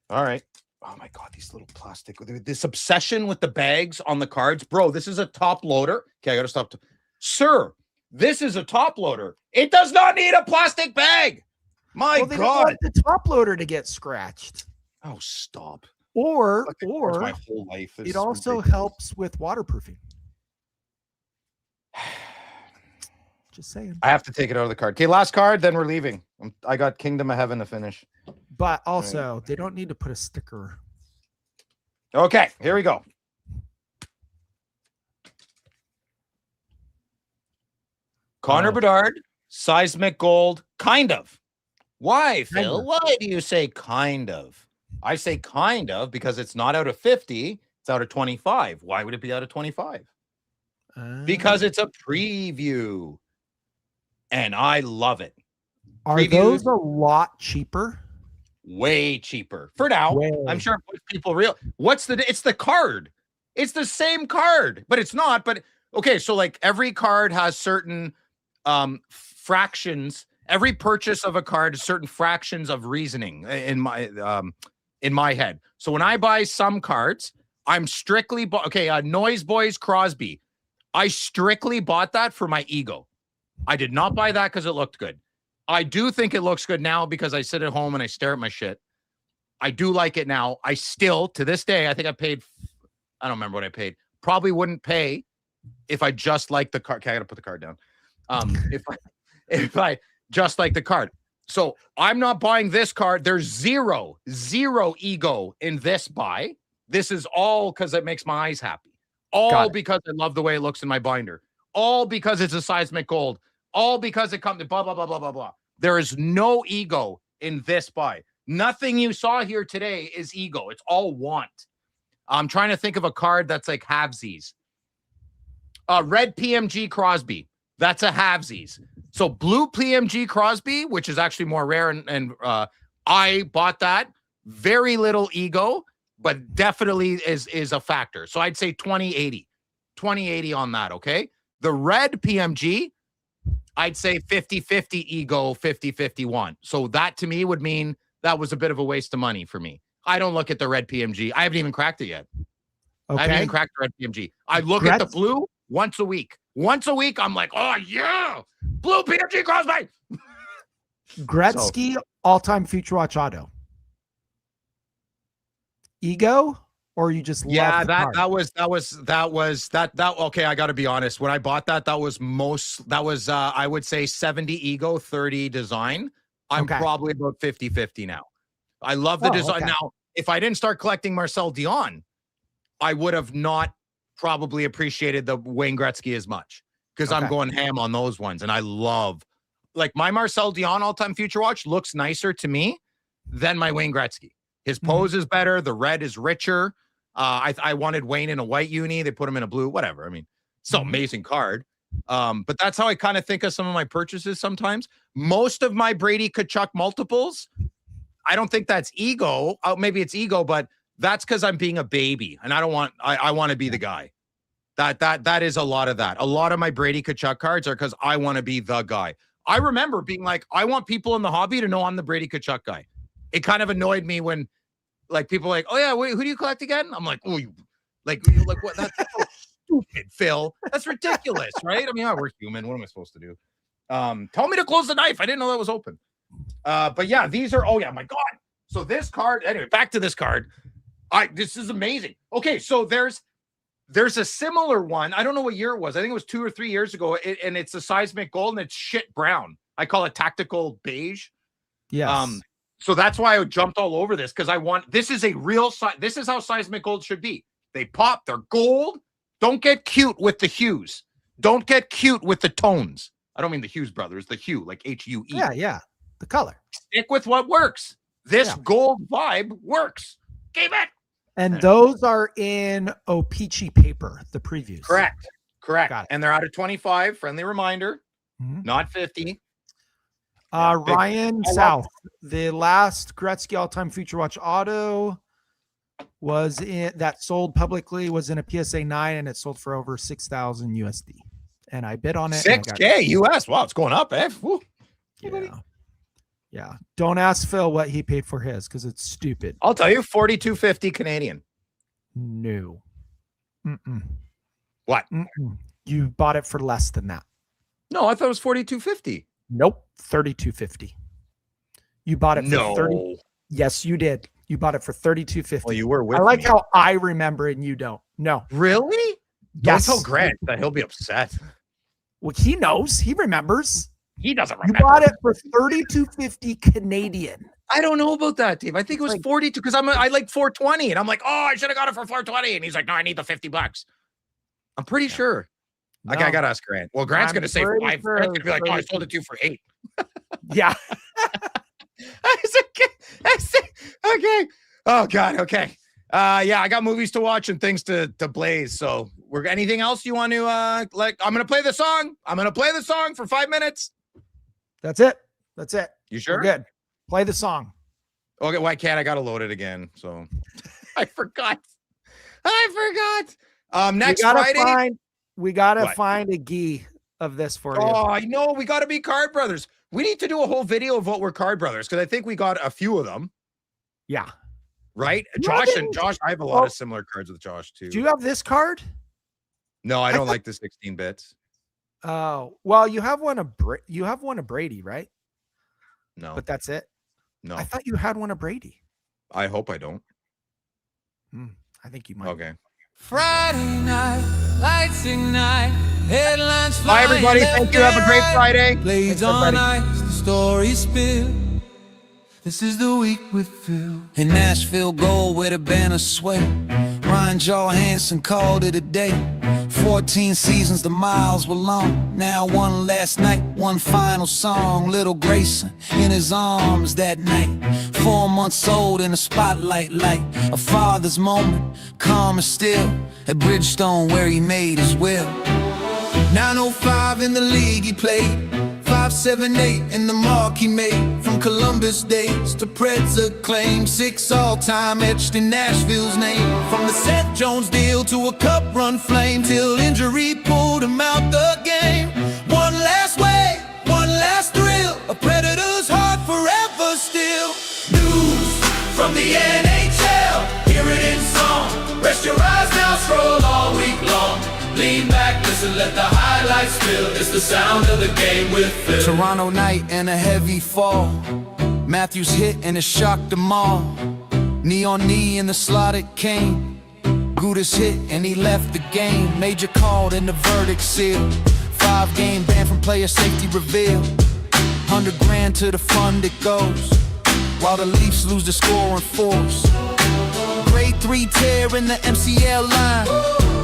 S3: All right. Oh my God, these little plastic. This obsession with the bags on the cards, bro. This is a top loader. Okay, I gotta stop. Sir, this is a top loader. It does not need a plastic bag. My
S4: Well, they don't
S3: God.
S4: want the top loader to get scratched.
S3: Oh, stop.
S4: Or
S3: my whole life.
S4: it also helps with waterproofing. Just saying.
S3: I have to take it out of the card. Okay, last card, then we're leaving. I got Kingdom of Heaven to finish.
S4: But also, they don't need to put a sticker.
S3: Okay, here we go. Connor Bedard, Seismic Gold, kind of. Why, Phil? Why do you say kind of? I say kind of because it's not out of 50. It's out of 25. Why would it be out of 25? Because it's a preview. And I love it.
S4: Are
S3: Previews,
S4: those a lot cheaper?
S3: Way cheaper. For now. I'm sure people it's the card. It's the same card, but it's not. But okay, so like every card has certain fractions. Every purchase of a card is certain fractions of reasoning in my head. So when I buy some cards, I'm strictly Noise Boys Crosby. I strictly bought that for my ego. I did not buy that because it looked good. I do think it looks good now because I sit at home and I stare at my shit. I do like it now. I still, to this day, I think I don't remember what I paid. Probably wouldn't pay if I just like the card. Okay, I gotta put the card down. If I just like the card. So I'm not buying this card. There's zero ego in this buy. This is all because it makes my eyes happy. All because I love the way it looks in my binder. All because it's a Seismic Gold. All because it comes to blah, blah, blah, blah, blah, blah. There is no ego in this buy. Nothing you saw here today is ego. It's all want. I'm trying to think of a card that's like halvesies. Red PMG Crosby. That's a halvesies. So blue PMG Crosby, which is actually more rare, and I bought that. Very little ego, but definitely is a factor. So I'd say 20-80. 20-80 on that, okay? The red PMG, I'd say 50-50 ego, 50-51. So that to me would mean that was a bit of a waste of money for me. I don't look at the red PMG. I haven't even cracked it yet. Okay. I haven't even cracked the red PMG. I look at the blue once a week. Once a week, I'm like, oh, yeah, blue PMG Crosby.
S4: Gretzky, all-time Future Watch auto. Ego? Or you just love that was okay. I got to be honest. When I bought that was I would say 70 ego, 30 design. I'm probably about 50-50 now. I love the design. Okay. Now, if I didn't start collecting Marcel Dion, I would have not probably appreciated the Wayne Gretzky as much because I'm going ham on those ones. And I love, like, my Marcel Dion all-time Future Watch looks nicer to me than my Wayne Gretzky.
S3: His pose is better. The red is richer. I wanted Wayne in a white uni. They put him in a blue, whatever. I mean, still amazing card. But that's how I kind of think of some of my purchases sometimes. Most of my Brady Tkachuk multiples, I don't think that's ego. Maybe it's ego, but that's because I'm being a baby and I want to be the guy. That is a lot of that. A lot of my Brady Tkachuk cards are because I want to be the guy. I remember being like, I want people in the hobby to know I'm the Brady Tkachuk guy. It kind of annoyed me when like people are like, oh yeah, wait, who do you collect again? I'm like, oh, you like what? That's so stupid, Phil. That's ridiculous, right? I mean, we're human. What am I supposed to do? Tell me to close the knife. I didn't know that was open. But yeah, these are, oh yeah, my God. So this card, anyway, back to this card. This is amazing. Okay, so there's a similar one. I don't know what year it was. I think it was 2 or 3 years ago. And it's a seismic gold and it's shit brown. I call it tactical beige.
S4: Yes.
S3: So that's why I jumped all over this because this is a real, this is how seismic gold should be. They pop, they're gold. Don't get cute with the hues. Don't get cute with the tones. I don't mean the Hughes brothers, the hue, like Hue.
S4: Yeah. The color.
S3: Stick with what works. This gold vibe works. Game it.
S4: And those are in O-Pee-Chee paper, the previews.
S3: Correct.
S4: Got it.
S3: And they're out of 25. Friendly reminder, not 50.
S4: Ryan South, the last Gretzky all-time Future Watch auto that sold publicly was in a PSA 9 and it sold for over 6,000 USD. And I bid on it.
S3: $6K US. Wow, it's going up, eh?
S4: Yeah. Don't ask Phil what he paid for his because it's stupid.
S3: I'll tell you, 42.50 Canadian.
S4: No.
S3: What?
S4: You bought it for less than that.
S3: No, I thought it was 42.50.
S4: Nope, 32.50. You bought it for 30. Yes, you did. You bought it for 32.50.
S3: Well, you were with
S4: I like
S3: me.
S4: how I remember it and you don't. No.
S3: Really?
S4: Yes.
S3: Don't tell Grant that he'll be upset.
S4: Well, he knows. He remembers.
S3: He doesn't remember.
S4: You bought it for 32.50 Canadian.
S3: I don't know about that, Dave. I think it was 42 because I like 420 and I'm like, oh, I should have got it for 420. And he's like, no, I need the $50. I'm pretty sure.
S4: No.
S3: Okay, I gotta ask Grant. Well, Grant's gonna say 5. Grant's gonna be like, oh, I sold it to you for 8.
S4: Yeah.
S3: I said, okay. Oh God. Okay. Yeah, I got movies to watch and things to blaze. So anything else you want to like? I'm gonna play the song. I'm gonna play the song for 5 minutes.
S4: That's it.
S3: You sure?
S4: We're good. Play the song.
S3: Okay, why can't I gotta load it again? So I forgot. Next Friday.
S4: We gotta find a gi of this for you.
S3: Oh, I know. We gotta be Card Brothers. We need to do a whole video of what we're Card Brothers because I think we got a few of them.
S4: Yeah.
S3: Right? Josh, I have a lot of similar cards with Josh too.
S4: Do you have this card?
S3: No, I don't like the 16 bits.
S4: Oh, well, you have one of Brady, right?
S3: No.
S4: But that's it.
S3: No.
S4: I thought you had one of Brady.
S3: I hope I don't.
S4: I think you might.
S3: Okay.
S1: Friday night, lights ignite, headlines
S3: Bye, everybody. Thank you. Have a great Friday.
S1: Blades on ice, the story spill. This is the week with Phil. In Nashville gold where the banners sway. Ryan Jaw Hansen called it a day. 14 seasons, the miles were long. Now one last night, one final song. Little Grayson in his arms that night. 4 months old in a spotlight light. A father's moment, calm and still. At Bridgestone where he made his will. 905 in the league he played. 578 in the mark he made. From Columbus days to Pred's acclaim. 6 all-time etched in Nashville's name. From the Seth Jones deal to a cup run flame. Till injury pulled him out the game. One last wave, one last thrill. A Predator's heart forever still. News from the NHL. Hear it in song. Rest your eyes now, scroll all week long. Lean back, listen, let the highlights spill. It's the sound of the game with Phil. Toronto night and a heavy fall. Matthews hit and it shocked them all. Knee on knee in the slot it came. Gudis hit and he left the game. Major called and the verdict sealed. 5-game ban from player safety revealed. 100 grand to the fund it goes. While the Leafs lose the scoring force. Grade 3 tear in the MCL line.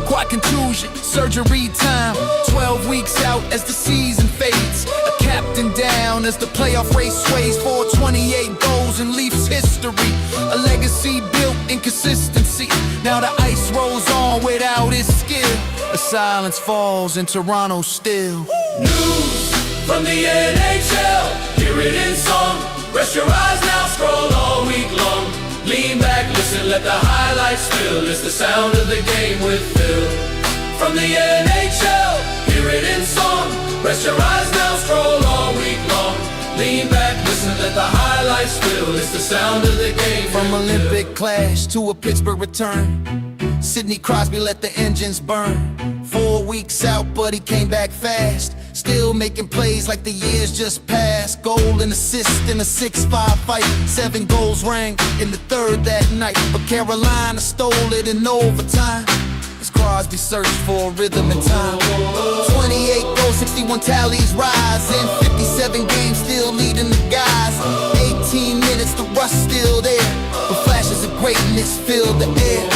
S2: Quad contusion, surgery time. 12 weeks out as the season fades. A captain down as the playoff race sways. 428 goals in Leafs history. A legacy built in consistency. Now the ice rolls on without his skill. The silence falls in Toronto still.
S7: News from the NHL, hear it in song. Rest your eyes now, scroll all week long. Lean back, listen, let the highlights spill. It's the sound of the game with Phil. From the NHL, hear it in song. Rest your eyes now, scroll all week long. Lean back, listen, let the highlights spill. It's the sound of the game.
S2: From Olympic clash to a Pittsburgh return, Sidney Crosby let the engines burn. 4 weeks out, but he came back fast. Still making plays like the years just passed. Goal and assist in a 6-5 fight. 7 goals rang in the third that night, but Carolina stole it in overtime as Crosby searched for rhythm and time. 28 goals, 61 tallies rise. In 57 games, still leading the guys. 18 minutes, the rush still there, but flashes of greatness filled the air.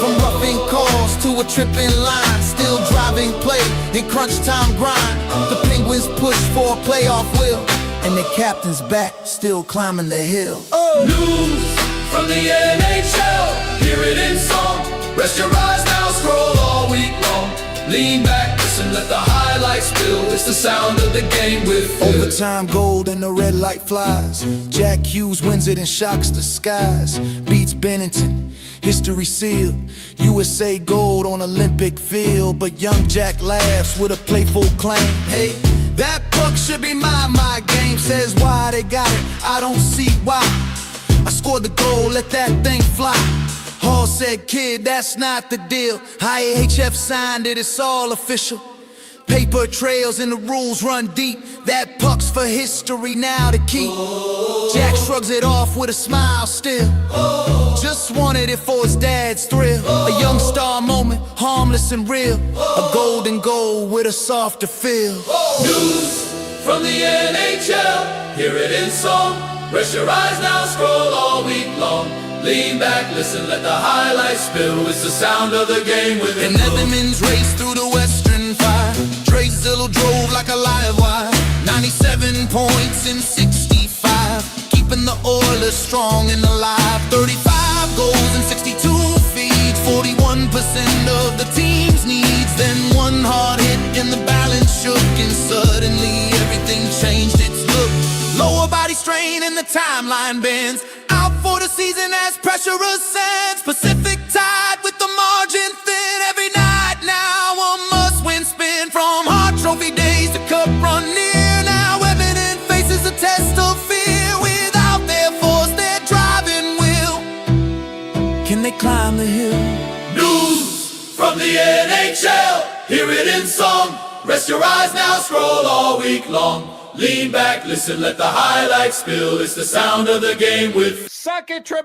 S2: From roughing calls to a tripping line, still driving play in crunch time grind. The Penguins push for a playoff will, and their captain's back, still climbing the hill.
S7: News from the NHL, hear it in song. Rest your eyes now, scroll all week long. Lean back, listen, let the highlights spill. It's the sound of the game with Phil.
S2: Overtime gold and the red light flies. Jack Hughes wins it and shocks the skies. Beats Bennington, history sealed. USA gold on Olympic field. But young Jack laughs with a playful claim. Hey, that puck should be my game. Says why they got it, I don't see why. I scored the goal, let that thing fly. Hall said, kid, that's not the deal. IHF signed it, it's all official. Paper trails and the rules run deep. That puck's for history now to keep. Jack shrugs it off with a smile still. Just wanted it for his dad's thrill. A young star moment, harmless and real. A golden goal with a softer feel.
S7: News from the NHL, hear it in song. Rest your eyes now, scroll all week long. Lean back, listen, let the highlights spill. It's the sound of the game with
S2: An Edmonds race through the Western Fire. Trey Zillow drove like a live wire. 97 points in 65, keeping the Oilers strong and alive. 35 goals and 62 feeds, 41% of the team's needs. Then one hard hit and the balance shook, and suddenly everything changed its look. Lower body strain and the timeline bends. Out for the season as pressure ascends. Pacific Tide with the margin thin. Every night now a must-win spin. From hard trophy days to cup run near. Now Edmonton faces a test of fear. Without their force, their driving will. Can they climb the hill?
S7: News from the NHL, hear it in song. Rest your eyes now, scroll all week long. Lean back, listen, let the highlights spill. It's the sound of the game with
S3: Suck it,